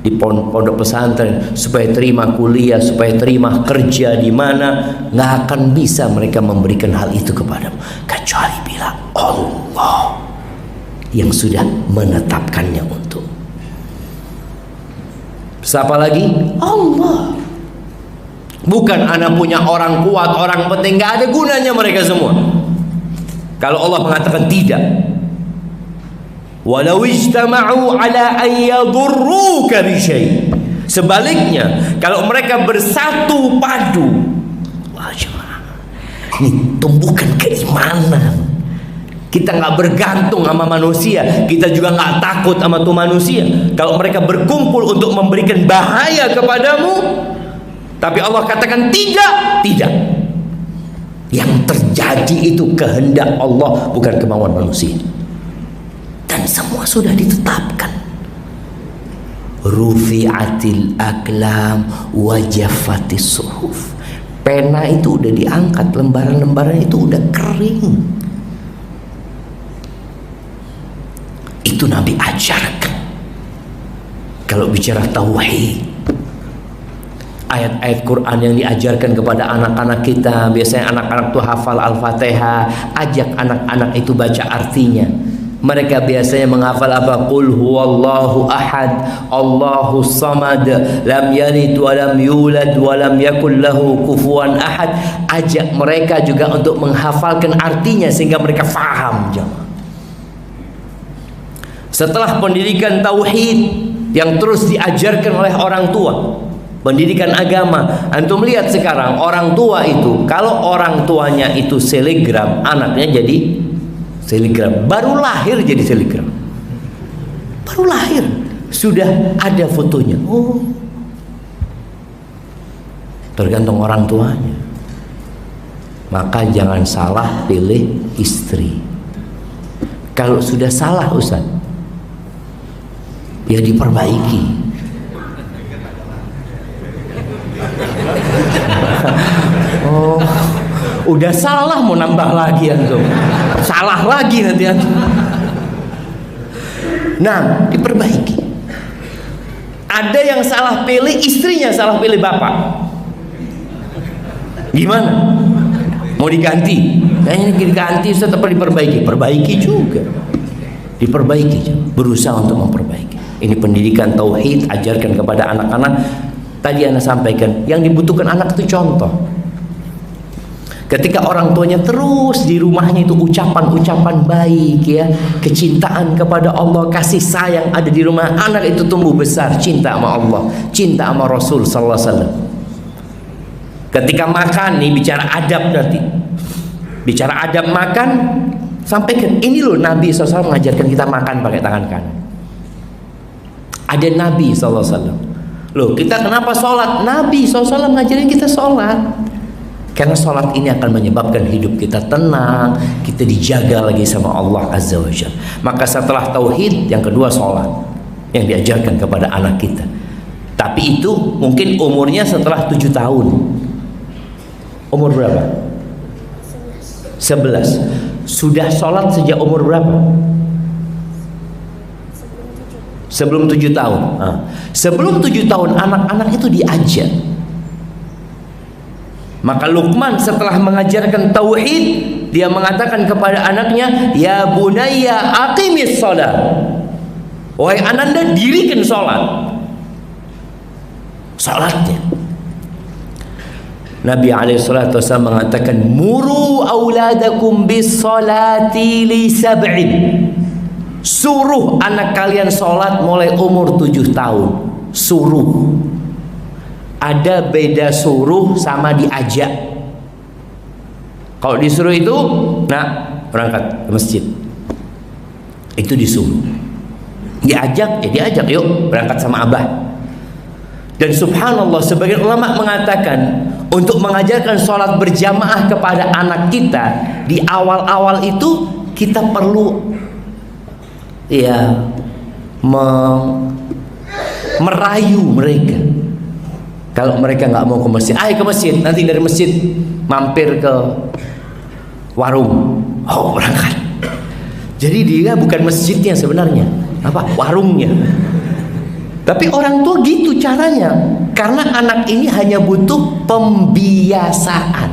di pondok pesantren, supaya terima kuliah, supaya terima kerja di mana. Nggak akan bisa mereka memberikan hal itu kepadamu kecuali bila Allah yang sudah menetapkannya untuk. Siapa lagi? Allah. Bukan anak punya orang kuat, orang penting, nggak ada gunanya mereka semua. Kalau Allah mengatakan tidak. Walau ijtama'u ala an yadurruka bi syai'. Sebaliknya, kalau mereka bersatu padu, wah jemaah, ini tumbuhkan keimanan. Kita nggak bergantung sama manusia, kita juga nggak takut sama tuh manusia. Kalau mereka berkumpul untuk memberikan bahaya kepadamu, tapi Allah katakan tidak. Yang terjadi itu kehendak Allah, bukan kemauan manusia. Dan semua sudah ditetapkan. Rufi'atil aqlam wa jaffatis suhuf. Pena itu udah diangkat, lembaran-lembaran itu udah kering. Itu Nabi ajarkan. Kalau bicara tauhid, ayat-ayat Quran yang diajarkan kepada anak-anak kita, biasanya anak-anak tuh hafal Al-Fatihah, ajak anak-anak itu baca artinya. Mereka biasanya menghafal apa? Qul huwallahu ahad, Allahus samad, lam yalid wa lam yulad wa lam yakul lahu kufuwan ahad. Ajak mereka juga untuk menghafalkan artinya sehingga mereka faham, jemaah. Setelah pendidikan tauhid yang terus diajarkan oleh orang tua, pendidikan agama, antum lihat sekarang orang tua itu, kalau orang tuanya itu selegram, anaknya jadi selegram. Baru lahir jadi selegram, baru lahir sudah ada fotonya. Oh, tergantung orang tuanya. Maka jangan salah pilih istri. Kalau sudah salah Ustaz, ya diperbaiki. Oh, udah salah mau nambah lagi antum. Salah lagi nanti antum. Nah, diperbaiki. Ada yang salah pilih istrinya, salah pilih bapak. Gimana? Mau diganti? Kayaknya diganti Ustaz, apa diperbaiki? Perbaiki juga. Diperbaiki, berusaha untuk memperbaiki. Ini pendidikan tauhid, ajarkan kepada anak-anak. Tadi Anda sampaikan, yang dibutuhkan anak itu contoh. Ketika orang tuanya terus di rumahnya itu ucapan-ucapan baik ya, kecintaan kepada Allah, kasih sayang ada di rumah, anak itu tumbuh besar cinta sama Allah, cinta sama Rasul sallallahu alaihi wasallam. Ketika makan nih, bicara adab nanti. Bicara adab makan, sampaikan ini loh Nabi SAW mengajarkan kita makan pakai tangan kanan. Ada Nabi SAW. Loh, kita kenapa sholat? Nabi SAW ngajarin kita sholat. Karena sholat ini akan menyebabkan hidup kita tenang, kita dijaga lagi sama Allah Azza wa Jalla. Maka setelah tauhid, yang kedua sholat yang diajarkan kepada anak kita. Tapi itu mungkin umurnya setelah 7 tahun. Umur berapa? 11. Sudah sholat sejak umur berapa? Sebelum 7 tahun. Sebelum 7 tahun anak-anak itu diajar. Maka Luqman setelah mengajarkan tauhid, dia mengatakan kepada anaknya, ya bunayya aqimis shalah. Wahai ananda, dirikan sholat. Sholatnya. Nabi SAW mengatakan, muru auladakum bis salati li sab'in. Suruh anak kalian sholat mulai umur 7 tahun. Suruh. Ada beda suruh sama diajak. Kalau disuruh itu, nah berangkat ke masjid, itu disuruh. Diajak, ya diajak, yuk berangkat sama abah. Dan subhanallah, sebagian ulama mengatakan untuk mengajarkan sholat berjamaah kepada anak kita di awal-awal itu kita perlu ya merayu mereka. Kalau mereka nggak mau ke masjid, ayo ke masjid. Nanti dari masjid mampir ke warung. Oh, berangkat. Jadi dia bukan masjidnya sebenarnya, apa? Warungnya. Tapi orang tua gitu caranya. Karena anak ini hanya butuh pembiasaan.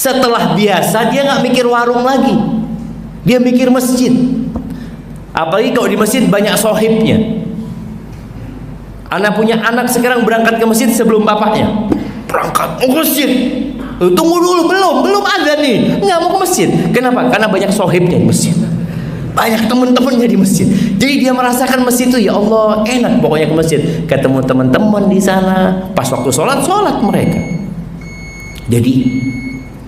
Setelah biasa, dia nggak mikir warung lagi. Dia mikir masjid. Apalagi kalau di masjid banyak sohibnya. Anak punya anak sekarang berangkat ke masjid sebelum bapaknya. Berangkat ke masjid. Tunggu dulu, belum ada nih. Nggak mau ke masjid. Kenapa? Karena banyak sohibnya di masjid. Banyak teman-temannya di masjid. Jadi dia merasakan masjid itu, ya Allah, enak pokoknya ke masjid. Ketemu teman-teman di sana. Pas waktu sholat mereka. Jadi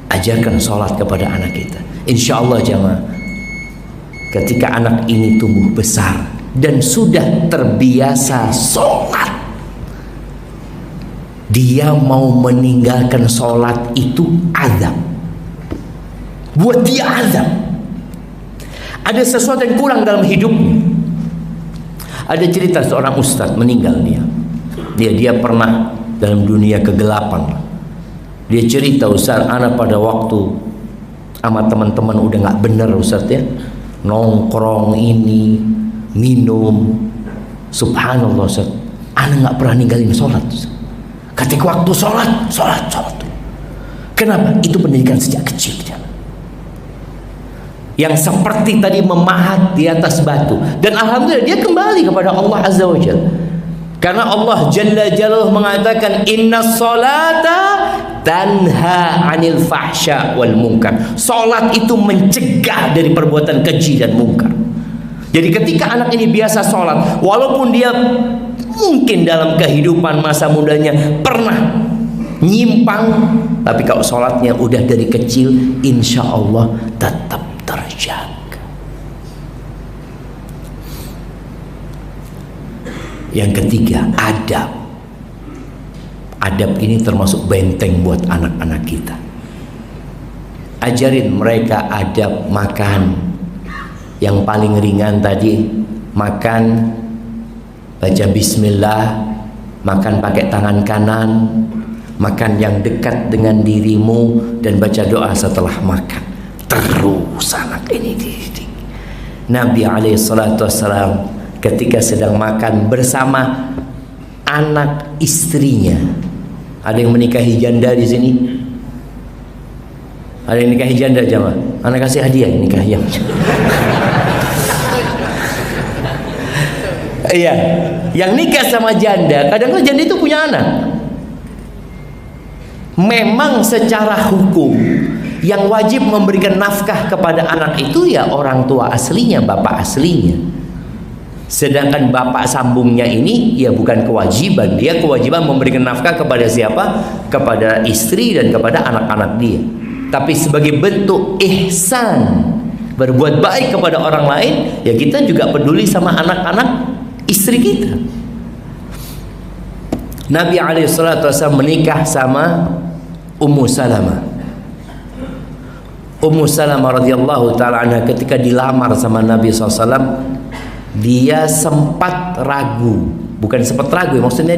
ajarkan sholat kepada anak kita. Insya Allah jamaah, ketika anak ini tumbuh besar dan sudah terbiasa sholat, dia mau meninggalkan sholat itu azab. Buat dia azab. Ada sesuatu yang kurang dalam hidupnya. Ada cerita seorang ustadz meninggal dia pernah dalam dunia kegelapan. Dia cerita, Ustaz, anak pada waktu sama teman-teman udah nggak bener Ustaz ya, nongkrong ini, minum. Subhanallah Ustaz, anak nggak pernah ninggalin sholat. Ketika waktu sholat. Kenapa? Itu pendidikan sejak kecil. Yang seperti tadi memahat di atas batu. Dan alhamdulillah dia kembali kepada Allah Azza wa Jalla. Karena Allah Jalla Jalaluhu mengatakan, inna sholata tanha anil fahsya wal munkar. Sholat itu mencegah dari perbuatan keji dan munkar. Jadi ketika anak ini biasa sholat, walaupun dia mungkin dalam kehidupan masa mudanya pernah nyimpang, tapi kalau sholatnya udah dari kecil, insya Allah tetap terjaga. Yang ketiga, adab. Adab ini termasuk benteng buat anak-anak kita. Ajarin mereka adab makan. Yang paling ringan tadi, makan baca bismillah, makan pakai tangan kanan, makan yang dekat dengan dirimu, dan baca doa setelah makan. Terus anak ini dididik. Nabi alaihissalatu wassalam ketika sedang makan bersama anak istrinya. Ada yang menikahi janda di sini? Ada yang nikahi janda jamaah? Anak kasih hadiah nikah yang. Iya, yang nikah sama janda, kadang-kadang janda itu punya anak. Memang secara hukum yang wajib memberikan nafkah kepada anak itu ya orang tua aslinya, bapak aslinya. Sedangkan bapak sambungnya ini ya bukan kewajiban. Dia kewajiban memberikan nafkah kepada siapa? Kepada istri dan kepada anak-anak dia. Tapi sebagai bentuk ihsan, berbuat baik kepada orang lain, ya kita juga peduli sama anak-anak istri kita. Nabi SAW menikah sama Ummu Salamah. Ummu Salamah radhiyallahu ta'ala anha ketika dilamar sama Nabi SAW, dia sempat ragu. Bukan sempat ragu, maksudnya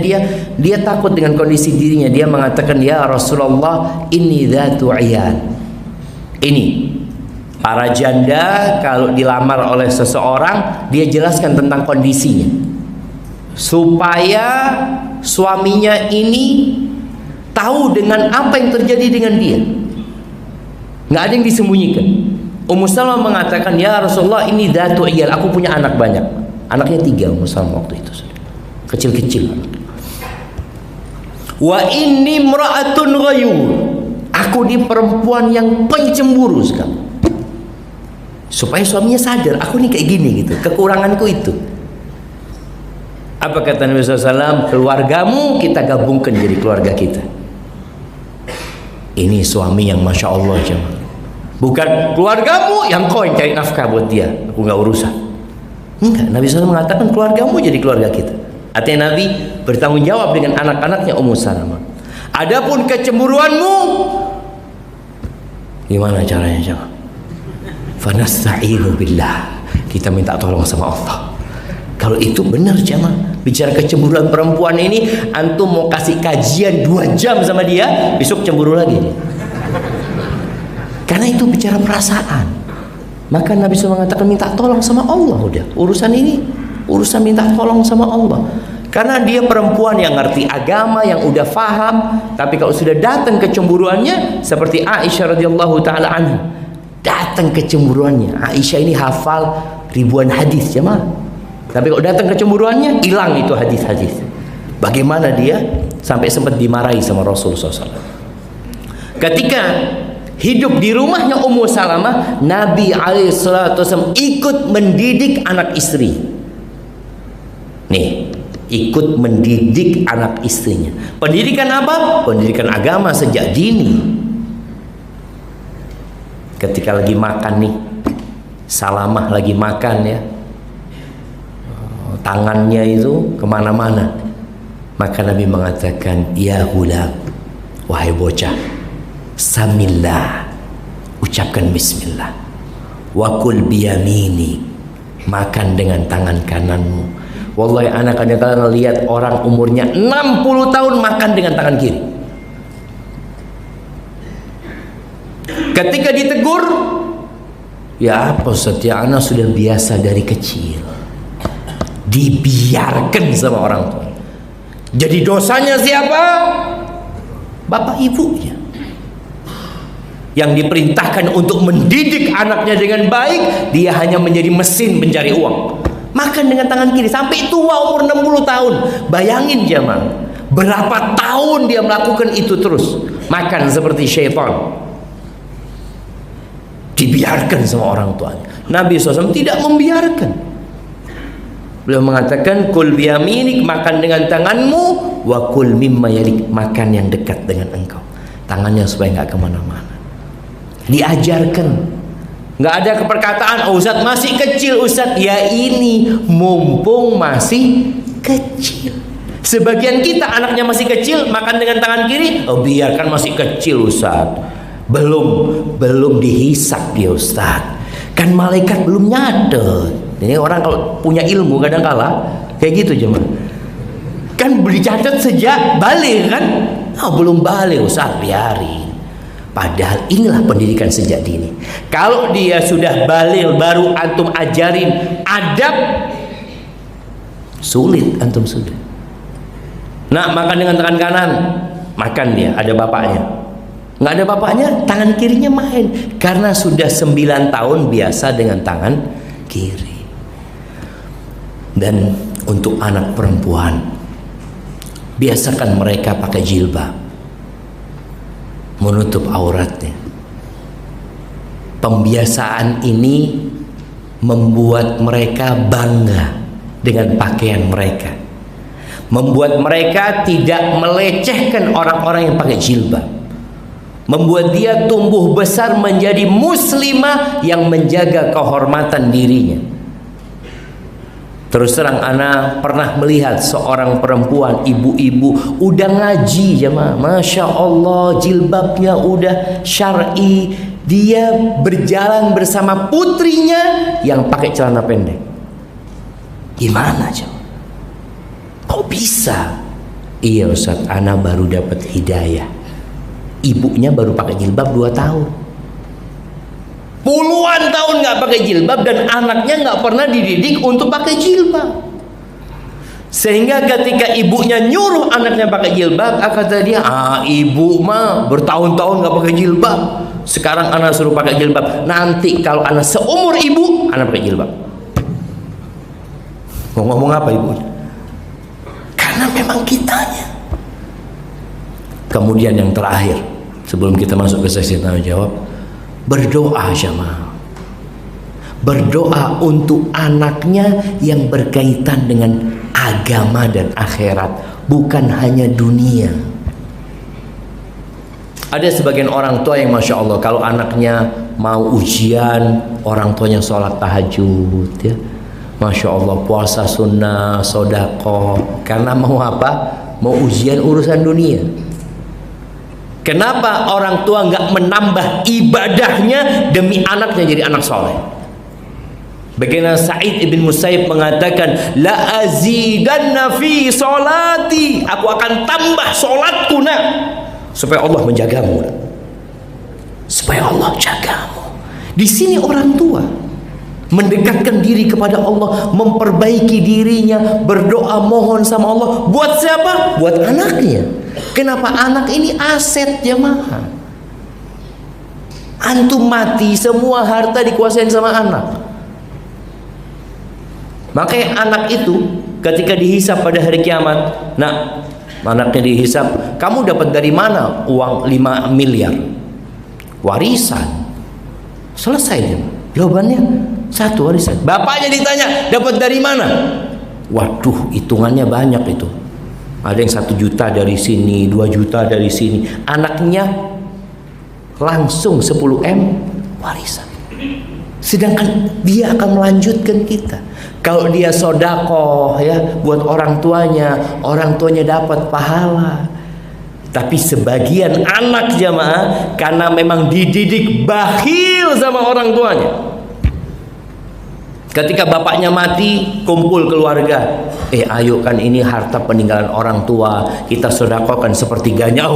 dia takut dengan kondisi dirinya. Dia mengatakan, ya Rasulullah, ini dzatu iyal. Ini para janda kalau dilamar oleh seseorang, dia jelaskan tentang kondisinya supaya suaminya ini tahu dengan apa yang terjadi dengan dia. Nggak ada yang disembunyikan. Ummu Salamah mengatakan, ya Rasulullah, ini dzatu iyal, aku punya anak banyak. Anaknya 3 Ummu Salamah waktu itu, kecil-kecil. Wa inni imra'atun ghayur, aku ini perempuan yang pencemburu sekali. Supaya suaminya sadar, aku nih kayak gini gitu, kekuranganku itu. Apa kata Nabi SAW? Keluargamu kita gabungkan jadi keluarga kita. Ini suami yang Masya Allah jemaah. Bukan keluargamu yang kau yang cari nafkah buat dia, aku nggak urusan. Enggak, Nabi SAW mengatakan keluargamu jadi keluarga kita. Artinya Nabi bertanggung jawab dengan anak-anaknya Ummu Salamah. Adapun kecemburuanmu, gimana caranya jemaah? Fanasta'inu billah, kita minta tolong sama Allah. Kalau itu benar jemaah, bicara kecemburuan perempuan ini, antum mau kasih kajian 2 jam sama dia, besok cemburu lagi dia. Karena itu bicara perasaan. Maka Nabi SAW mengatakan minta tolong sama Allah. Udah, urusan ini urusan minta tolong sama Allah. Karena dia perempuan yang ngerti agama, yang udah faham. Tapi kalau sudah datang kecemburuannya, seperti Aisyah radhiyallahu taala anha, datang kecemburuannya. Aisyah ini hafal ribuan hadis jemaah. Tapi kalau datang kecemburuannya, hilang itu hadis-hadis. Bagaimana dia sampai sempat dimarahi sama Rasulullah SAW. Ketika hidup di rumahnya Ummu Salamah, Nabi SAW ikut mendidik anak istri. Nih, ikut mendidik anak istrinya. Pendidikan apa? Pendidikan agama sejak dini. Ketika lagi makan nih, Salamah lagi makan ya, tangannya itu kemana-mana. Maka Nabi mengatakan, ya gulam, wahai bocah, samillah, ucapkan bismillah, wakul biyamini, makan dengan tangan kananmu. Wallahi anak kadang-kadang lihat orang umurnya 60 tahun makan dengan tangan kiri. Ketika ditegur, ya apa Ustaz, ya anak sudah biasa dari kecil. Dibiarkan sama orang tua. Jadi dosanya siapa? Bapak ibunya. Yang diperintahkan untuk mendidik anaknya dengan baik, dia hanya menjadi mesin pencari uang. Makan dengan tangan kiri sampai tua umur 60 tahun. Bayangin jemaah, berapa tahun dia melakukan itu terus. Makan seperti syaitan. Dibiarkan sama orang tuanya. Nabi SAW tidak membiarkan. Beliau mengatakan, kul biyaminik, makan dengan tanganmu, wa kul mimma yalik, makan yang dekat dengan engkau. Tangannya supaya nggak kemana-mana. Diajarkan. Nggak ada keperkataan, oh Ustaz masih kecil Ustaz. Ya ini mumpung masih kecil. Sebagian kita anaknya masih kecil, makan dengan tangan kiri, oh biarkan masih kecil Ustaz. Belum dihisap dia Ustaz. Kan malaikat belum nyatet. Ini orang kalau punya ilmu kadang-kala kayak gitu jemaah. Kan dicatat sejak balik kan? Oh, belum balik Ustaz, biarin. Padahal inilah pendidikan sejak dini. Kalau dia sudah balik baru antum ajarin adab, Sulit antum sudah. Nak makan dengan tangan kanan, makan dia, ada bapaknya. Nggak ada bapaknya, tangan kirinya main. Karena sudah 9 tahun biasa dengan tangan kiri. Dan untuk anak perempuan, biasakan mereka pakai jilbab, menutup auratnya. Pembiasaan ini membuat mereka bangga dengan pakaian mereka, membuat mereka tidak melecehkan orang-orang yang pakai jilbab, membuat dia tumbuh besar menjadi muslimah yang menjaga kehormatan dirinya. Terus terang ana pernah melihat seorang perempuan, ibu-ibu udah ngaji jemaah, masya Allah, jilbabnya udah syar'i, dia berjalan bersama putrinya yang pakai celana pendek. Gimana coba? Kok bisa? Iya Ustaz, ana baru dapat hidayah. Ibunya baru pakai jilbab 2 tahun. Puluhan tahun nggak pakai jilbab dan anaknya nggak pernah dididik untuk pakai jilbab. Sehingga ketika ibunya nyuruh anaknya pakai jilbab, kata dia, ibu mah bertahun-tahun nggak pakai jilbab. Sekarang anak suruh pakai jilbab. Nanti kalau anak seumur ibu, anak pakai jilbab. Mau ngomong apa ibunya? Karena memang kitanya. Kemudian yang terakhir, sebelum kita masuk ke sesi tanya jawab, berdoa jamaah. Berdoa untuk anaknya yang berkaitan dengan agama dan akhirat, bukan hanya dunia. Ada sebagian orang tua yang masya Allah, kalau anaknya mau ujian, orang tuanya sholat tahajud ya, masya Allah, puasa sunnah, sodako, karena mau apa? Mau ujian urusan dunia. Kenapa orang tua nggak menambah ibadahnya demi anaknya jadi anak soleh? Bagaimana Sa'id ibn Musayyib mengatakan, la azidanna fi solati, aku akan tambah solatku nak, supaya Allah menjagamu, supaya Allah jagamu. Di sini orang tua mendekatkan diri kepada Allah, memperbaiki dirinya, berdoa mohon sama Allah. Buat siapa? Buat anaknya. Kenapa? Anak ini aset jemaah. Antum mati, semua harta dikuasain sama anak. Makanya anak itu ketika dihisab pada hari kiamat, nah anaknya dihisab, kamu dapat dari mana uang 5 miliar? Warisan. Selesai dia. Jawabannya satu, warisan. Bapaknya ditanya, dapat dari mana? Waduh, hitungannya banyak itu. Ada yang 1 juta dari sini, 2 juta dari sini. Anaknya langsung 10 M warisan. Sedangkan dia akan melanjutkan kita. Kalau dia sodakoh ya buat orang tuanya dapat pahala. Tapi sebagian anak jamaah karena memang dididik bakhil sama orang tuanya. Ketika bapaknya mati, kumpul keluarga. Ayo kan ini harta peninggalan orang tua, kita sodakohkan sepertiganya.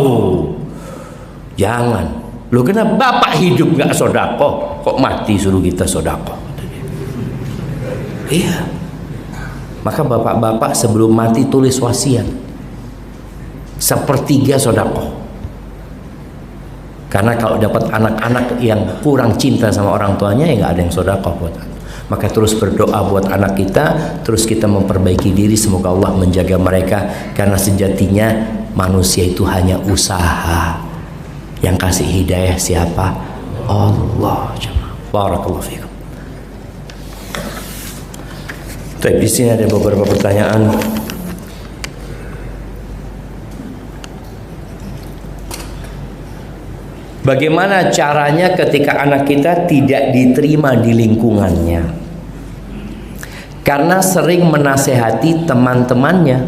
Jangan. Loh kenapa bapak hidup nggak sodakoh, kok mati suruh kita sodakoh? Iya. Maka bapak-bapak sebelum mati tulis wasiat, sepertiga sodakoh. Karena kalau dapat anak-anak yang kurang cinta sama orang tuanya, ya nggak ada yang sodakoh buat anak. Maka terus berdoa buat anak kita, terus kita memperbaiki diri, semoga Allah menjaga mereka. Karena sejatinya manusia itu hanya usaha. Yang kasih hidayah siapa? Allah. Barakallahu fikum. Di sini ada beberapa pertanyaan. Bagaimana caranya ketika anak kita tidak diterima di lingkungannya? Karena sering menasehati teman-temannya,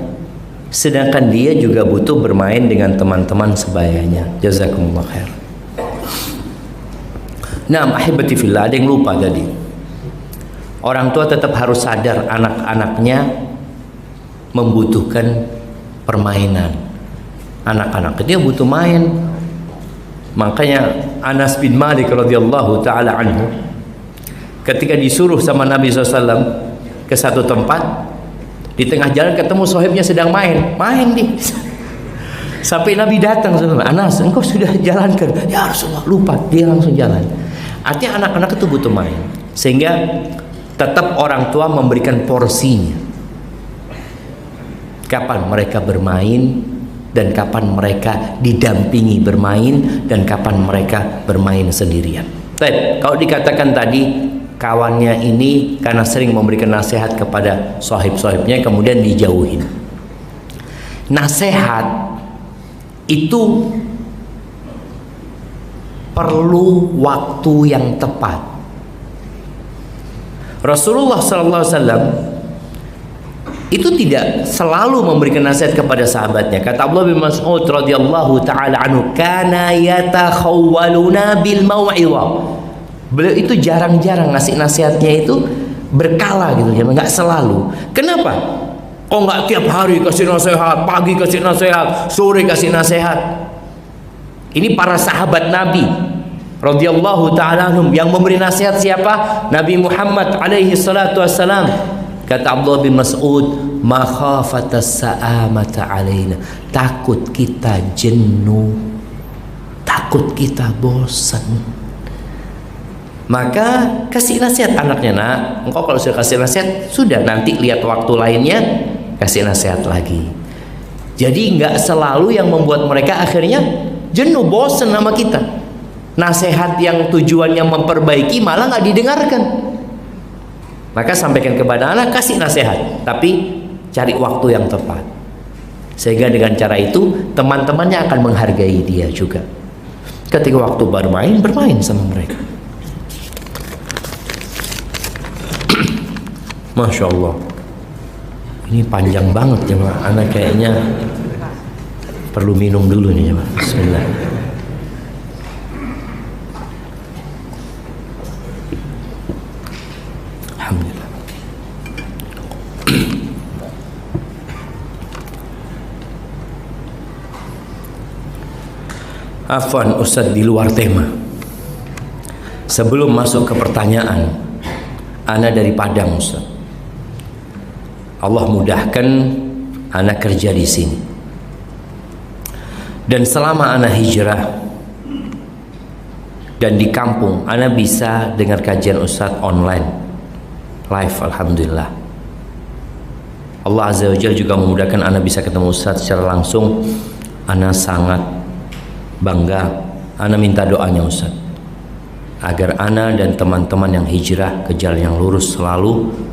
sedangkan dia juga butuh bermain dengan teman-teman sebayanya. Jazakumullah khair. Nah, ahibati fillah, ada yang lupa tadi. Orang tua tetap harus sadar anak-anaknya membutuhkan permainan. Anak-anak dia butuh main. Makanya Anas bin Malik radhiyallahu taala anhu ketika disuruh sama Nabi SAW ke satu tempat, Di tengah jalan ketemu sohibnya sedang main dia. Sampai Nabi datang, Anas, engkau sudah jalankan? Ya Rasulullah, lupa. Dia langsung jalan. Artinya anak-anak itu butuh main. Sehingga tetap orang tua memberikan porsinya. Kapan mereka bermain dan kapan mereka didampingi bermain dan kapan mereka bermain sendirian. Kalau dikatakan tadi kawannya ini karena sering memberikan nasihat kepada sohib-sohibnya kemudian dijauhin. Nasihat itu perlu waktu yang tepat. Rasulullah SAW itu tidak selalu memberikan nasihat kepada sahabatnya. Kata Abdullah bin Mas'ud radhiyallahu taala anhu, kana yatakhawwaluna bil mau'izah. Beliau itu jarang-jarang ngasih nasihatnya itu berkala gitu ya, nggak selalu. Kenapa? Oh nggak tiap hari kasih nasihat, pagi kasih nasihat, sore kasih nasihat. Ini para sahabat Nabi radhiyallahu taala anhum. Yang memberi nasihat siapa? Nabi Muhammad alaihi salatu wassalam. Kata Abdullah bin Mas'ud, makhafatas sa'amata alaina, takut kita jenuh, takut kita bosan. Maka kasih nasihat anaknya, nak, engkau kalau sudah kasih nasihat, sudah nanti lihat waktu lainnya kasih nasihat lagi. Jadi nggak selalu yang membuat mereka akhirnya jenuh, bosan sama kita. Nasihat yang tujuannya memperbaiki malah nggak didengarkan. Maka sampaikan kepada anak, kasih nasihat, tapi cari waktu yang tepat. Sehingga dengan cara itu teman-temannya akan menghargai dia juga. Ketika waktu bermain sama mereka. Masya Allah, ini panjang banget ya, anak kayaknya perlu minum dulu nih ya, Bismillah. Alhamdulillah. Afwan Ustadz, di luar tema. Sebelum masuk ke pertanyaan, ana dari Padang Ustadz. Allah mudahkan anak kerja di sini. Dan selama anak hijrah dan di kampung, anak bisa dengar kajian Ustadz online, live, alhamdulillah. Allah Azza wa Jalla juga memudahkan anak bisa ketemu Ustadz secara langsung. Anak sangat bangga. Anak minta doanya Ustadz, agar anak dan teman-teman yang hijrah ke jalan yang lurus selalu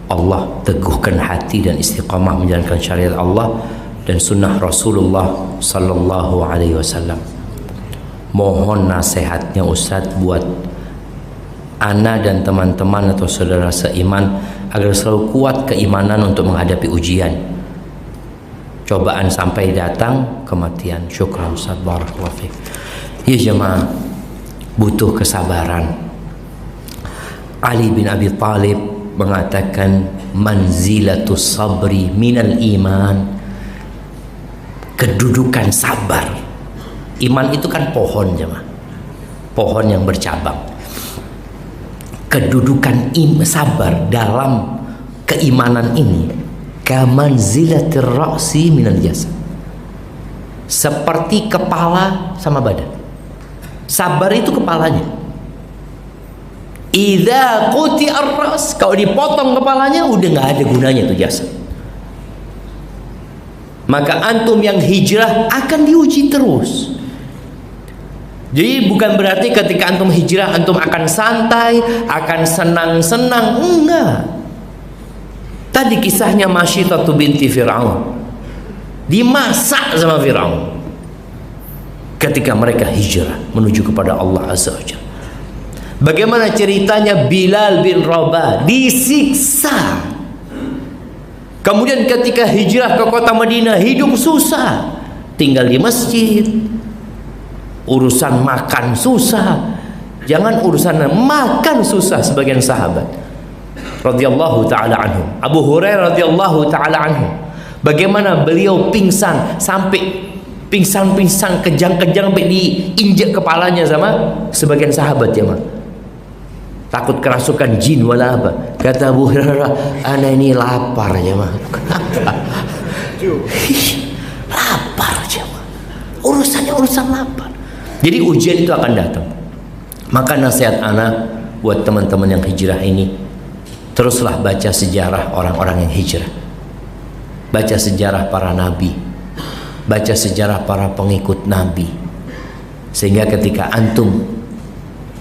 Allah teguhkan hati dan istiqamah menjalankan syariat Allah dan sunnah Rasulullah sallallahu alaihi wasallam. Mohon nasihatnya Ustadz buat ana dan teman-teman atau saudara seiman agar selalu kuat keimanan untuk menghadapi ujian, cobaan sampai datang kematian. Syukran Ustadz, barakallahu fiik. Ya jemaah, butuh kesabaran. Ali bin Abi Thalib mengatakan manzilatus sabri minal iman, kedudukan sabar. Iman itu kan pohon jemaah, pohon yang bercabang. Kedudukan sabar dalam keimanan ini kamanzilatir ra'si minal jasad, seperti kepala sama badan. Sabar itu kepalanya. Idza quti'ar ras, kalau dipotong kepalanya udah nggak ada gunanya tuh jasad. Maka antum yang hijrah akan diuji terus. Jadi bukan berarti ketika antum hijrah antum akan santai, akan senang-senang, enggak. Tadi kisahnya Masyidah binti Fir'aun, dimasak sama Fir'aun ketika mereka hijrah menuju kepada Allah Azza wa Jalla. Bagaimana ceritanya Bilal bin Rabah disiksa. Kemudian ketika hijrah ke kota Madinah hidup susah, tinggal di masjid, urusan makan susah, jangan urusan makan susah. Sebagian sahabat radhiyallahu taala anhu, Abu Hurairah radhiyallahu taala anhu, bagaimana beliau pingsan sampai pingsan kejang-kejang sampai diinjak kepalanya sama sebagian sahabat ya, takut kerasukan jin wala apa. Kata Abu Hurairah, ana ini lapar jemaah. Kenapa? Lapar jemaah. Urusannya urusan lapar. Jadi ujian itu akan datang. Maka nasihat ana buat teman-teman yang hijrah ini, teruslah baca sejarah orang-orang yang hijrah. Baca sejarah para nabi. Baca sejarah para pengikut nabi. Sehingga ketika antum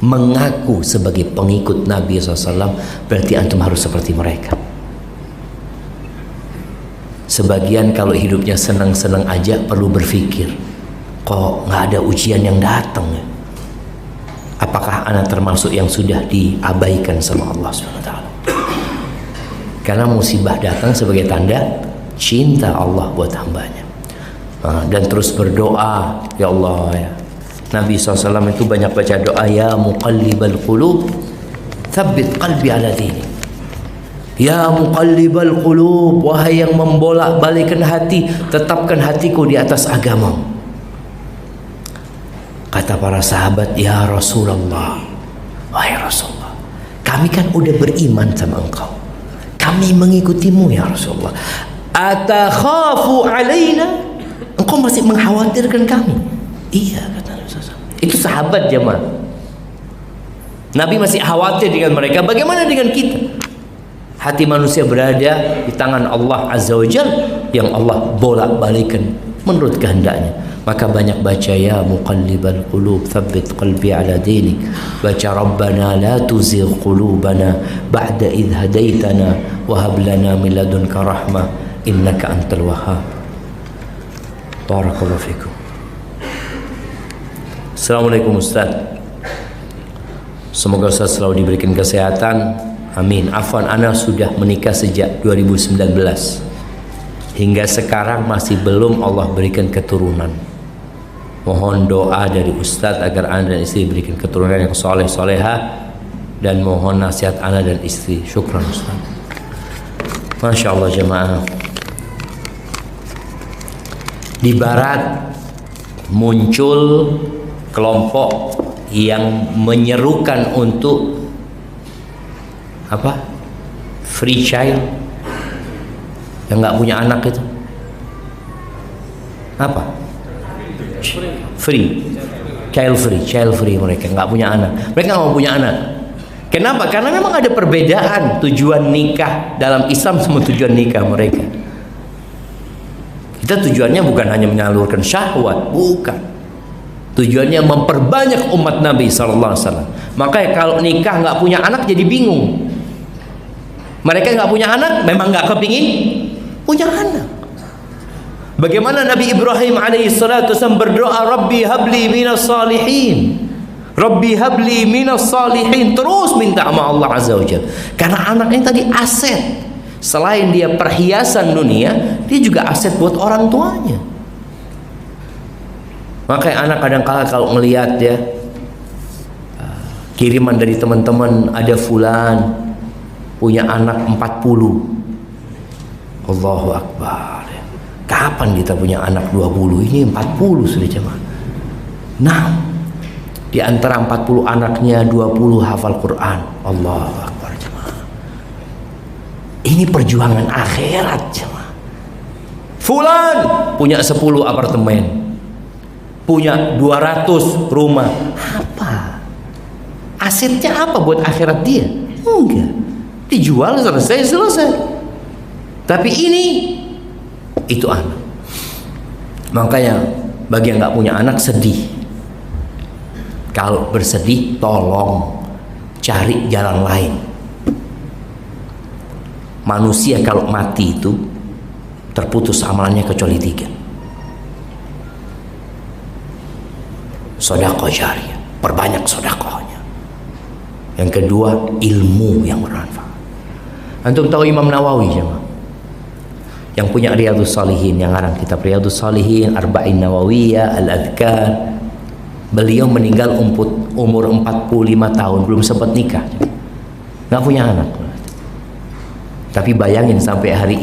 mengaku sebagai pengikut Nabi SAW, berarti antum harus seperti mereka. Sebagian kalau hidupnya senang-senang aja perlu berpikir, kok nggak ada ujian yang datang ya? Apakah anak termasuk yang sudah diabaikan sama Allah SWT? Karena musibah datang sebagai tanda cinta Allah buat hambanya. Dan terus berdoa, ya Allah ya. Nabi SAW itu banyak baca doa, ya muqallibal qulub tsabbit qalbi ala dinik. Ya muqallibal qulub, wahai yang membolak-balikkan hati, tetapkan hatiku di atas agama. Kata para sahabat, ya Rasulullah, wahai Rasulullah, kami kan udah beriman sama engkau, kami mengikutimu ya Rasulullah. Atakhafu alaina, engkau masih mengkhawatirkan kami? Iya, kata Nabi SAW. Itu sahabat jemaah. Nabi masih khawatir dengan mereka. Bagaimana dengan kita? Hati manusia berada di tangan Allah Azza wa Jalla, yang Allah bolak-balikan menurut kehendaknya. Maka banyak baca, ya muqallibal qulub tsabbit qalbi ala dinik. Baca Rabbana la tuzigh qulubana ba'da idh hadaitana wa hab lana min ladunka rahmah innaka antal wahhab. Barakallahu fikum. Assalamualaikum Ustaz. Semoga Ustaz selalu diberikan kesehatan. Amin. Afwan, ana sudah menikah sejak 2019. Hingga sekarang masih belum Allah berikan keturunan. Mohon doa dari Ustaz agar ana dan istri diberikan keturunan yang soleh soleha, dan mohon nasihat ana dan istri. Syukran Ustaz. Masya Allah jemaah. Di barat muncul kelompok yang menyerukan untuk apa? Free child, yang nggak punya anak itu apa? Free child free, mereka nggak punya anak, mereka nggak mau punya anak. Kenapa? Karena memang ada perbedaan tujuan nikah dalam Islam sama tujuan nikah mereka. Kita tujuannya bukan hanya menyalurkan syahwat, bukan. Tujuannya memperbanyak umat Nabi SAW. Makanya kalau nikah nggak punya anak jadi bingung. Mereka nggak punya anak, memang nggak kepingin punya anak. Bagaimana Nabi Ibrahim alaihissalam berdoa, Rabbi habli minas salihin, Rabbi habli minas salihin, terus minta sama Allah Azza wa Jalla. Karena anaknya tadi aset. Selain dia perhiasan dunia, dia juga aset buat orang tuanya. Makanya anak kadang-kala kalau ngelihat ya kiriman dari teman-teman, ada fulan punya anak 40. Allahu Akbar. Kapan kita punya anak 20? Ini 40 sudah jemaah. Nah, di antara 40 anaknya 20 hafal Quran. Allahu Akbar jemaah. Ini perjuangan akhirat jemaah. Fulan punya 10 apartemen, punya 200 rumah. Apa? Asetnya apa buat akhirat dia? Enggak. Dijual selesai. Tapi ini itu anak. Makanya bagi yang nggak punya anak sedih. Kalau bersedih, tolong cari jalan lain. Manusia kalau mati itu terputus amalannya kecuali 3. Sedekah jariyah, perbanyak sedekahnya. Yang kedua, ilmu yang bermanfaat. Antum tahu Imam Nawawi jemaah? Yang punya Riyadhus Shalihin, yang ngarang kitab Riyadhus Shalihin, Arba'in Nawawiyah, Al-Adhkar. Beliau meninggal umur 45 tahun, belum sempat nikah. Nggak punya anak. Tapi bayangin sampai hari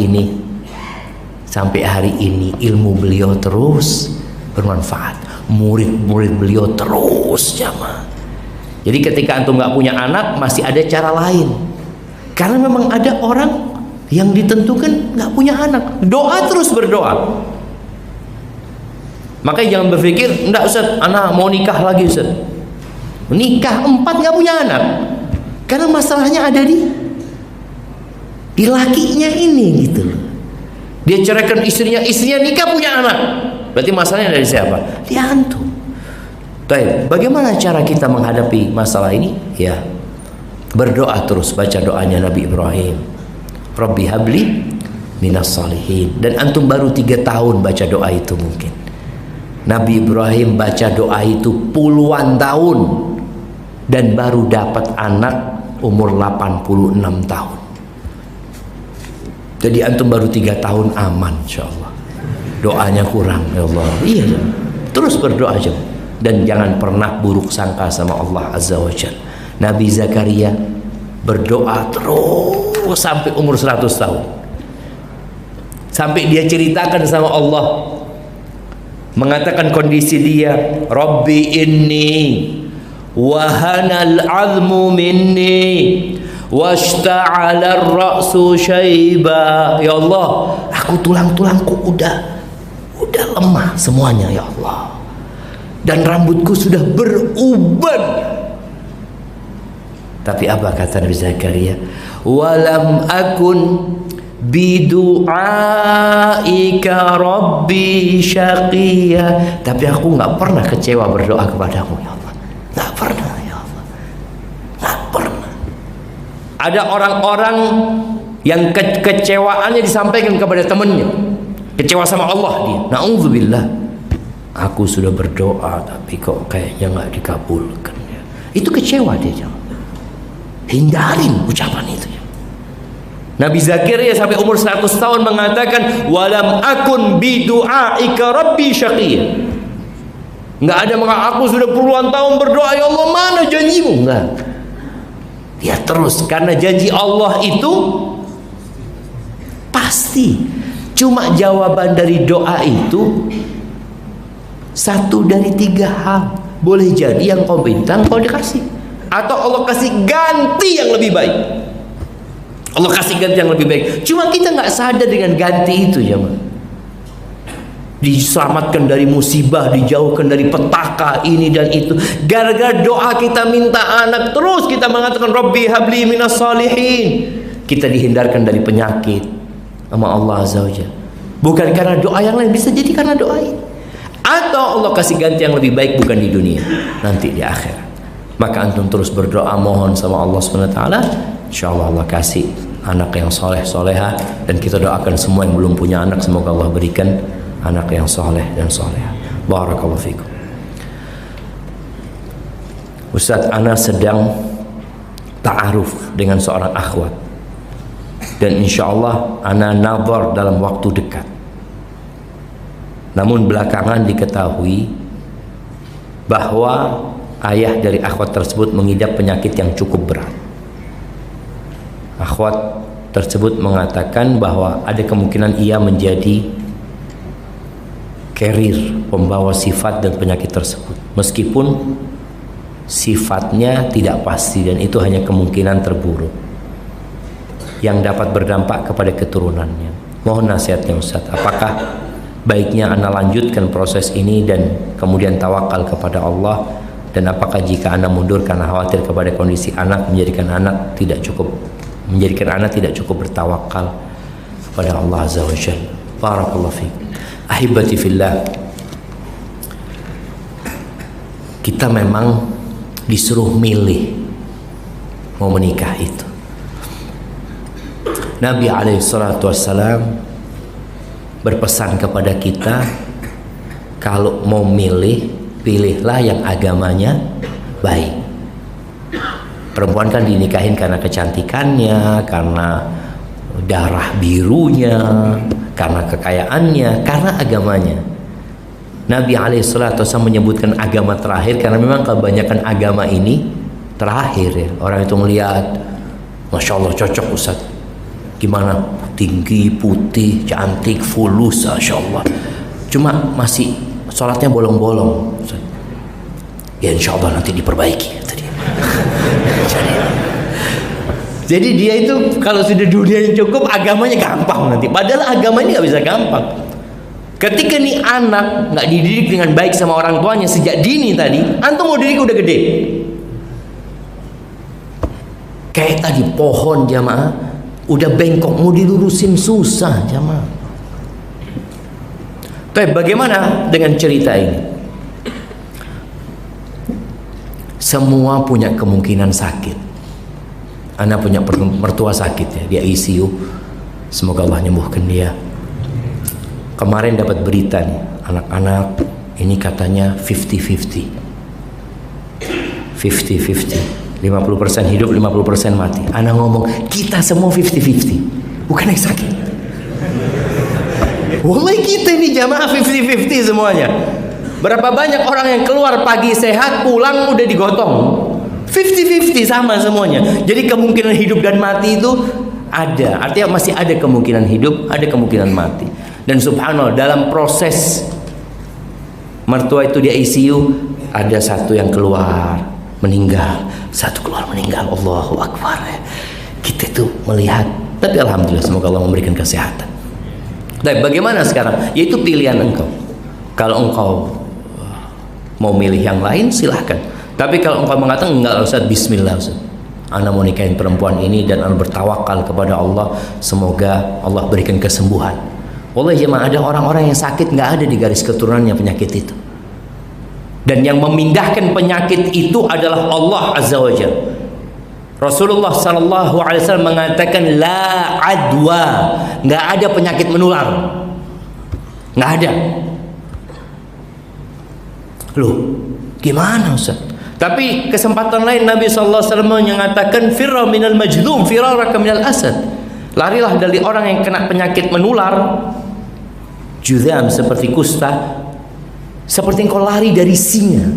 ini ilmu beliau terus bermanfaat. Murid-murid beliau terus jamaah. Jadi ketika antum nggak punya anak, masih ada cara lain. Karena memang ada orang yang ditentukan nggak punya anak, doa terus berdoa. Makanya jangan berpikir, enggak Ustaz, anak mau nikah lagi Ustaz. Nikah 4 nggak punya anak. Karena masalahnya ada di lakinya ini gitu loh. Dia ceraikan istrinya nikah punya anak. Berarti masalahnya dari siapa? Di antum. Baik, bagaimana cara kita menghadapi masalah ini? Ya, berdoa terus, baca doanya Nabi Ibrahim. Rabbi habli minas salihin. Dan antum baru 3 tahun baca doa itu mungkin. Nabi Ibrahim baca doa itu puluhan tahun dan baru dapat anak umur 86 tahun. Jadi antum baru 3 tahun aman insyaallah. Doanya kurang ya Allah. Iya, terus berdoa aja dan jangan pernah buruk sangka sama Allah Azza wa Jalla. Nabi Zakaria berdoa terus sampai umur 100 tahun. Sampai dia ceritakan sama Allah, mengatakan kondisi dia, Rabbi inni wahanal azmu minni washta'ala ar-ra'su syaiba. Ya Allah, aku tulang-tulangku udah lemah semuanya ya Allah, dan rambutku sudah beruban. Tapi apa kata Nabi Zakaria? Walam akun bidu'aika rabbi syaqiyya. Tapi aku nggak pernah kecewa berdoa kepadamu ya Allah. Nggak pernah ya Allah. Nggak pernah. Ada orang-orang yang kecewaannya disampaikan kepada temannya, kecewa sama Allah dia. Na'udzubillah. Aku sudah berdoa tapi kok kayaknya nggak dikabulkan ya. Itu kecewa dia. Hindarin ucapan itu ya. Nabi Zakaria sampai umur 100 tahun mengatakan walam akun bidu'aika rabbi syaqiyya. Enggak ada aku sudah puluhan tahun berdoa ya Allah mana janjimu, enggak. Ya terus, karena janji Allah itu pasti. Cuma jawaban dari doa itu 1 dari 3 hal. Boleh jadi yang kau bintang kau dikasih, atau Allah kasih ganti yang lebih baik. Allah kasih ganti yang lebih baik. Cuma kita nggak sadar dengan ganti itu ya, diselamatkan dari musibah, dijauhkan dari petaka ini dan itu. Gara-gara doa kita minta anak, terus kita mengatakan Rabbi habli minas salihin. Kita dihindarkan dari penyakit sama Allah Azza wa Jalla. Bukan karena doa yang lain, bisa jadi karena doa ini. Atau Allah kasih ganti yang lebih baik bukan di dunia, nanti di akhirat. Maka antum terus berdoa, mohon sama Allah Subhanahu wa taala, insyaallah Allah kasih anak yang soleh soleha. Dan kita doakan semua yang belum punya anak, semoga Allah berikan anak yang soleh dan soleha. Barakallahu fikum. Ustaz, ana sedang ta'aruf dengan seorang akhwat, dan insyaallah ana nazar dalam waktu dekat. Namun belakangan diketahui bahwa ayah dari akhwat tersebut mengidap penyakit yang cukup berat. Akhwat tersebut mengatakan bahwa ada kemungkinan ia menjadi carrier, pembawa sifat dan penyakit tersebut, meskipun sifatnya tidak pasti dan itu hanya kemungkinan terburuk yang dapat berdampak kepada keturunannya. Mohon nasihatnya Ustaz, apakah baiknya ana lanjutkan proses ini dan kemudian tawakal kepada Allah, dan apakah jika ana mundur karena khawatir kepada kondisi anak menjadikan anak tidak cukup bertawakal kepada Allah Azza wa Jalla. Barakallahu fiik. Ahibati fillah, kita memang disuruh milih mau menikah itu. Nabi alaihi salatu wassalam berpesan kepada kita, kalau mau milih, pilihlah yang agamanya baik. Perempuan kan dinikahin karena kecantikannya, karena darah birunya, karena kekayaannya, karena agamanya. Nabi alaihissalatu wasallam menyebutkan agama terakhir karena memang kebanyakan agama ini terakhir ya. Orang itu melihat, Masya Allah cocok Ustaz, gimana, tinggi, putih, cantik, fulus, Masya Allah, cuma masih sholatnya bolong-bolong Ustaz. Ya insya Allah nanti diperbaiki tadi. Jadi dia itu kalau sudah dunianya cukup, agamanya gampang nanti. Padahal agama ini nggak bisa gampang. Ketika nih anak nggak dididik dengan baik sama orang tuanya sejak dini tadi, antum mau didik udah gede. Kayak tadi pohon jamaah, udah bengkok mau dilurusin susah jamaah. Tapi bagaimana dengan cerita ini? Semua punya kemungkinan sakit. Anak punya mertua sakit ya, dia ICU. Semoga Allah nyembuhkan dia. Kemarin dapat berita nih, anak-anak ini katanya 50-50. 50-50. 50% hidup, 50% mati. Anak ngomong, kita semua 50-50. Bukan yang sakit. Wallahi kita ini jamaah 50-50 semuanya. Berapa banyak orang yang keluar pagi sehat, pulang udah digotong. 50-50 sama semuanya. Jadi kemungkinan hidup dan mati itu ada. Artinya masih ada kemungkinan hidup, ada kemungkinan mati. Dan subhanallah, dalam proses mertua itu di ICU, ada satu yang keluar meninggal, satu keluar meninggal. Allahu Akbar. Kita itu melihat, tapi alhamdulillah semoga Allah memberikan kesehatan. Tapi bagaimana sekarang? Yaitu pilihan engkau. Kalau engkau mau milih yang lain silahkan. Tapi kalau engkau mengatakan enggak Ustaz, bismillah Ustaz, ana mau nikahin perempuan ini dan ana bertawakal kepada Allah, semoga Allah berikan kesembuhan. Wallahi jemaah, ada orang-orang yang sakit nggak ada di garis keturunannya penyakit itu. Dan yang memindahkan penyakit itu adalah Allah Azza wa Jalla. Rasulullah sallallahu alaihi wasallam mengatakan la adwa, nggak ada penyakit menular, nggak ada. Loh, gimana Ustaz? Tapi kesempatan lain Nabi sallallahu alaihi wasallam mengatakan firra minal majdum firaraka minal asad. Larilah dari orang yang kena penyakit menular, juzam seperti kusta, seperti engkau lari dari singa.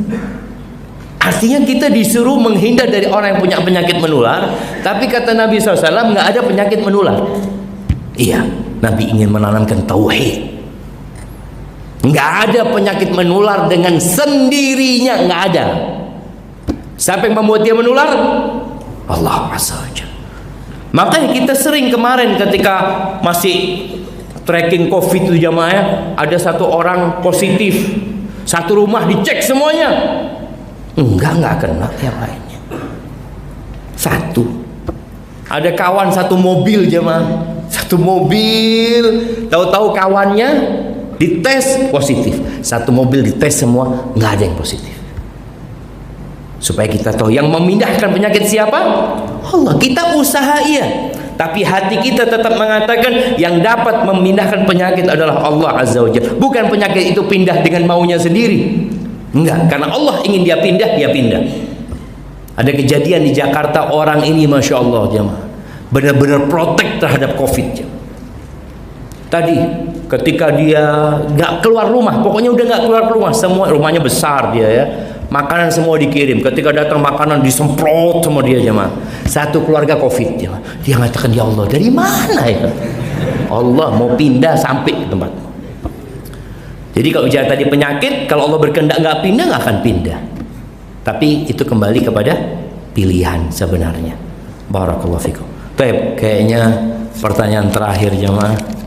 Artinya kita disuruh menghindar dari orang yang punya penyakit menular. Tapi kata Nabi SAW, nggak ada penyakit menular. Iya, Nabi ingin menanamkan tauhid. Nggak ada penyakit menular dengan sendirinya, nggak ada. Siapa yang membuat dia menular? Allah Azza wa Jalla. Makanya kita sering kemarin ketika masih tracking COVID itu jamaah, ada satu orang positif, satu rumah dicek semuanya, enggak kena yang lainnya. Satu, ada kawan satu mobil jamaah, satu mobil, tahu-tahu kawannya dites positif, satu mobil dites semua nggak ada yang positif. Supaya kita tahu yang memindahkan penyakit siapa? Allah. Kita usaha iya, tapi hati kita tetap mengatakan yang dapat memindahkan penyakit adalah Allah Azza wa Jalla. Bukan penyakit itu pindah dengan maunya sendiri. Enggak, karena Allah ingin dia pindah, dia pindah. Ada kejadian di Jakarta, orang ini Masya Allah jemaah, benar-benar protek terhadap COVID. Tadi ketika dia nggak keluar rumah, pokoknya udah nggak keluar rumah, semua rumahnya besar dia ya, makanan semua dikirim. Ketika datang makanan disemprot sama dia jemaah. Satu keluarga COVID jemaah. Dia mengatakan, ya Allah, dari mana ya? Allah mau pindah sampai ke tempat. Jadi kalau bicara tadi penyakit, kalau Allah berkehendak nggak pindah, nggak akan pindah. Tapi itu kembali kepada pilihan sebenarnya. Barakallahu fikum. Baik, kayaknya pertanyaan terakhir jemaah.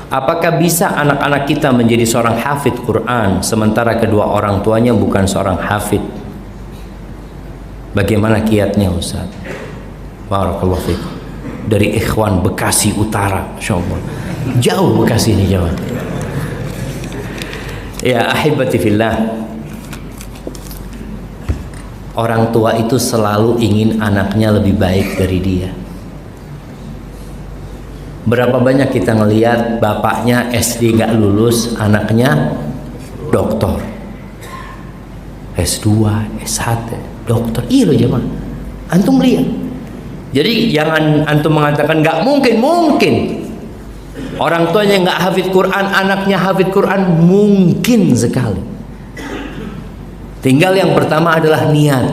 Apakah bisa anak-anak kita menjadi seorang hafid Quran sementara kedua orang tuanya bukan seorang hafid? Bagaimana kiatnya Ustaz? Barakallahu fikum. Dari ikhwan Bekasi Utara, insyaallah. Jauh Bekasi ini jemaah. Ya ahibati fillah. Orang tua itu selalu ingin anaknya lebih baik dari dia. Berapa banyak kita ngelihat bapaknya SD nggak lulus, anaknya doktor, S2, S1, dokter. Iya loh jemaah, antum lihat. Jadi jangan antum mengatakan nggak mungkin, mungkin. Orang tuanya nggak hafid Quran, anaknya hafid Quran, mungkin sekali. Tinggal yang pertama adalah niat.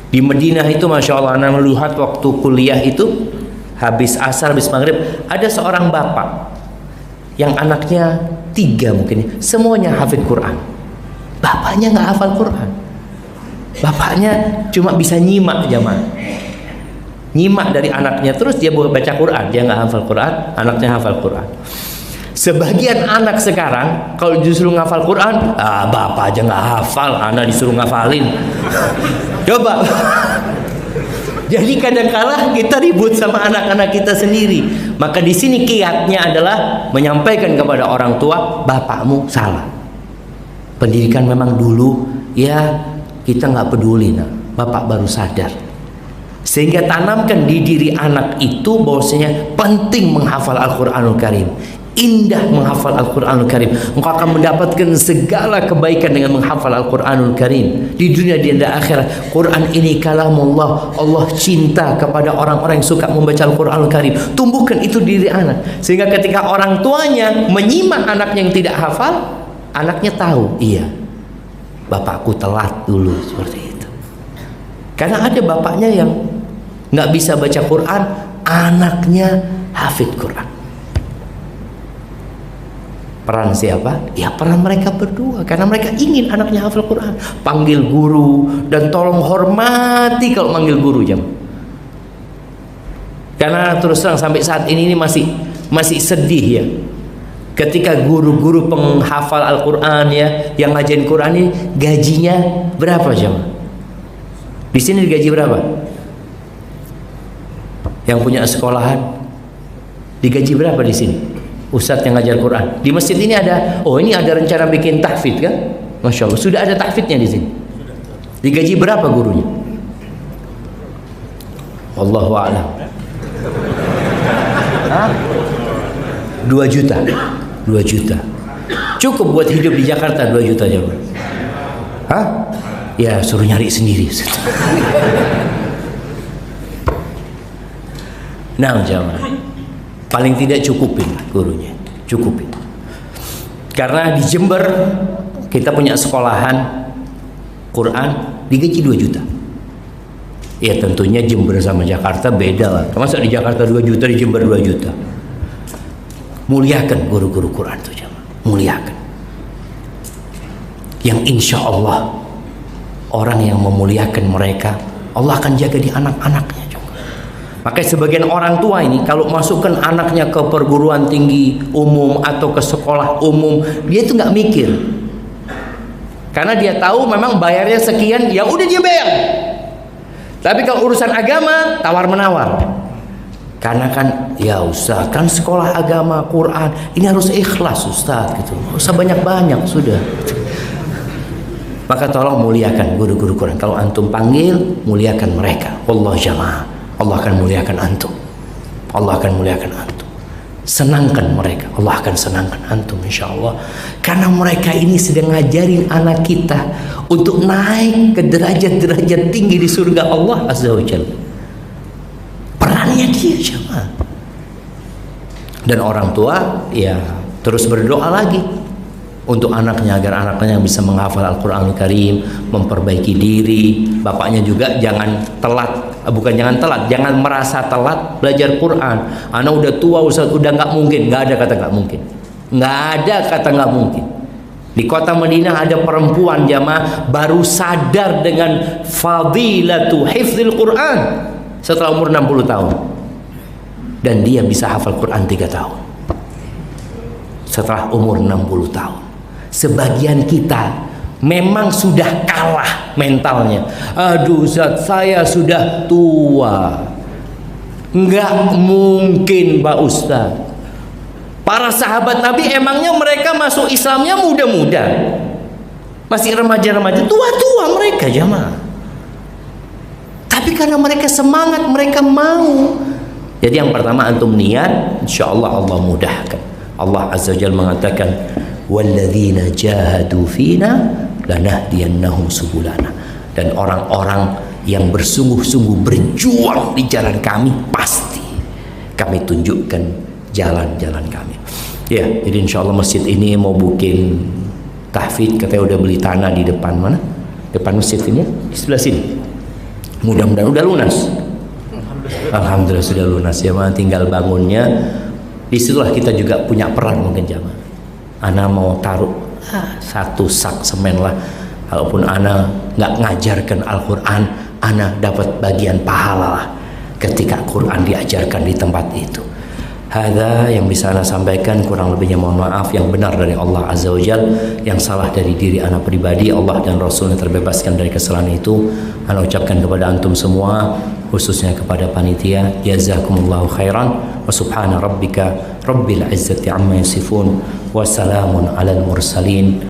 Di Madinah itu Masya Allah, anak melihat waktu kuliah itu, habis asar, habis maghrib, ada seorang bapak yang anaknya 3 mungkin, semuanya hafid Quran. bapaknya nggak hafal Quran. Bapaknya cuma bisa nyimak jamaah, nyimak dari anaknya, terus dia baca Quran, dia nggak hafal Quran, anaknya hafal Quran. Sebagian anak sekarang kalau disuruh ngafal Quran, bapak aja nggak hafal, anak disuruh ngafalin. Coba. Jadi kadang-kala kita ribut sama anak-anak kita sendiri. Maka di sini kiatnya adalah menyampaikan kepada orang tua, bapakmu salah. Pendidikan memang dulu ya kita nggak peduli, nah, bapak baru sadar. Sehingga tanamkan di diri anak itu bahwasanya penting menghafal Al-Qur'anul Karim. Indah menghafal Al-Quranul Karim. Engkau akan mendapatkan segala kebaikan dengan menghafal Al-Quranul Karim di dunia di akhirat. Quran ini kalamullah. Allah cinta kepada orang-orang yang suka membaca Al-Quranul Karim. Tumbuhkan itu di diri anak, sehingga ketika orang tuanya menyimak anaknya yang tidak hafal, anaknya tahu, iya, bapakku telat dulu, seperti itu. Karena ada bapaknya yang nggak bisa baca Quran, anaknya hafid Quran. Peran siapa? Ya peran mereka berdua, karena mereka ingin anaknya hafal Quran. Panggil guru dan tolong hormati kalau manggil guru jam. Karena terus terang sampai saat ini masih sedih ya. Ketika guru-guru penghafal Al-Quran ya, yang ngajarin Quran ini gajinya berapa jam? Di sini digaji berapa? Yang punya sekolahan digaji berapa di sini? Ustadz yang ngajar Quran di masjid ini ada, ini ada rencana bikin tahfidz kan? Masya Allah, sudah ada tahfidznya di sini. Digaji berapa gurunya? Wallahu a'lam. 2 juta. 2 juta. Cukup buat hidup di Jakarta 2 juta aja. Hah? Ya suruh nyari sendiri. Nah, jamaah. Paling tidak cukupin gurunya, cukupin. Karena di Jember kita punya sekolahan Quran digaji 2 juta. Ya tentunya Jember sama Jakarta beda lah. Masa di Jakarta 2 juta, di Jember 2 juta. Muliakan guru-guru Quran itu jemaah, muliakan. Yang insya Allah orang yang memuliakan mereka, Allah akan jaga di anak-anaknya. Makanya sebagian orang tua ini kalau masukkan anaknya ke perguruan tinggi umum atau ke sekolah umum, dia itu nggak mikir, karena dia tahu memang bayarnya sekian, ya udah dia bayar. Tapi kalau urusan agama tawar menawar, karena kan ya Ustaz kan sekolah agama Quran ini harus ikhlas Ustaz gitu, nggak usah banyak-banyak sudah. Maka tolong muliakan guru-guru Quran. Kalau antum panggil, muliakan mereka. Allah jamaah, Allah akan muliakan antum. Allah akan muliakan antum. Senangkan mereka, Allah akan senangkan antum insya Allah. Karena mereka ini sedang ngajarin anak kita untuk naik ke derajat-derajat tinggi di surga Allah Azza wa Jalla. Perannya dia jemaah. Dan orang tua ya terus berdoa lagi untuk anaknya agar anaknya bisa menghafal Al-Quranul Karim, memperbaiki diri. Bapaknya juga jangan telat, jangan merasa telat belajar Quran. Anak udah tua Ustaz, udah nggak mungkin. Nggak ada kata nggak mungkin, nggak ada kata nggak mungkin. Di kota Madinah ada perempuan jamaah baru sadar dengan fadilatu hifdzil Quran setelah umur 60 tahun, dan dia bisa hafal Quran 3 tahun setelah umur 60 tahun. Sebagian kita memang sudah kalah mentalnya. Aduh Ustaz, saya sudah tua. Nggak mungkin Pak Ustaz. Para sahabat Nabi emangnya mereka masuk Islamnya muda-muda, masih remaja-remaja, tua-tua mereka jamaah. Tapi karena mereka semangat, mereka mau. Jadi yang pertama antum niat, insya Allah Allah mudahkan. Allah Azza wa Jalla mengatakan, walladzina jahadu fina lanahdiyannahum subulana. Dan orang-orang yang bersungguh-sungguh berjuang di jalan kami, pasti kami tunjukkan jalan-jalan kami. Ya, jadi insya Allah masjid ini mau bikin tahfidz, katanya udah beli tanah di depan mana? Depan masjid ini, di sebelah sini. Mudah-mudahan udah lunas. Alhamdulillah sudah lunas ya, tinggal bangunnya. Disitulah kita juga punya peran mungkin jamaah. Ana mau taruh 1 sak semen lah Walaupun ana nggak ngajarkan Al-Quran, ana dapat bagian pahala lah ketika Quran diajarkan di tempat itu. Hadza yang bisa ana sampaikan, kurang lebihnya mohon maaf. Yang benar dari Allah Azza wa Jal, yang salah dari diri ana pribadi. Allah dan Rasulnya terbebaskan dari kesalahan itu. Ana ucapkan kepada antum semua, khususnya kepada panitia, jazakumullahu khairan. Wa subhana rabbika rabbil izzati amma yasifun, wa salamun alal mursalin.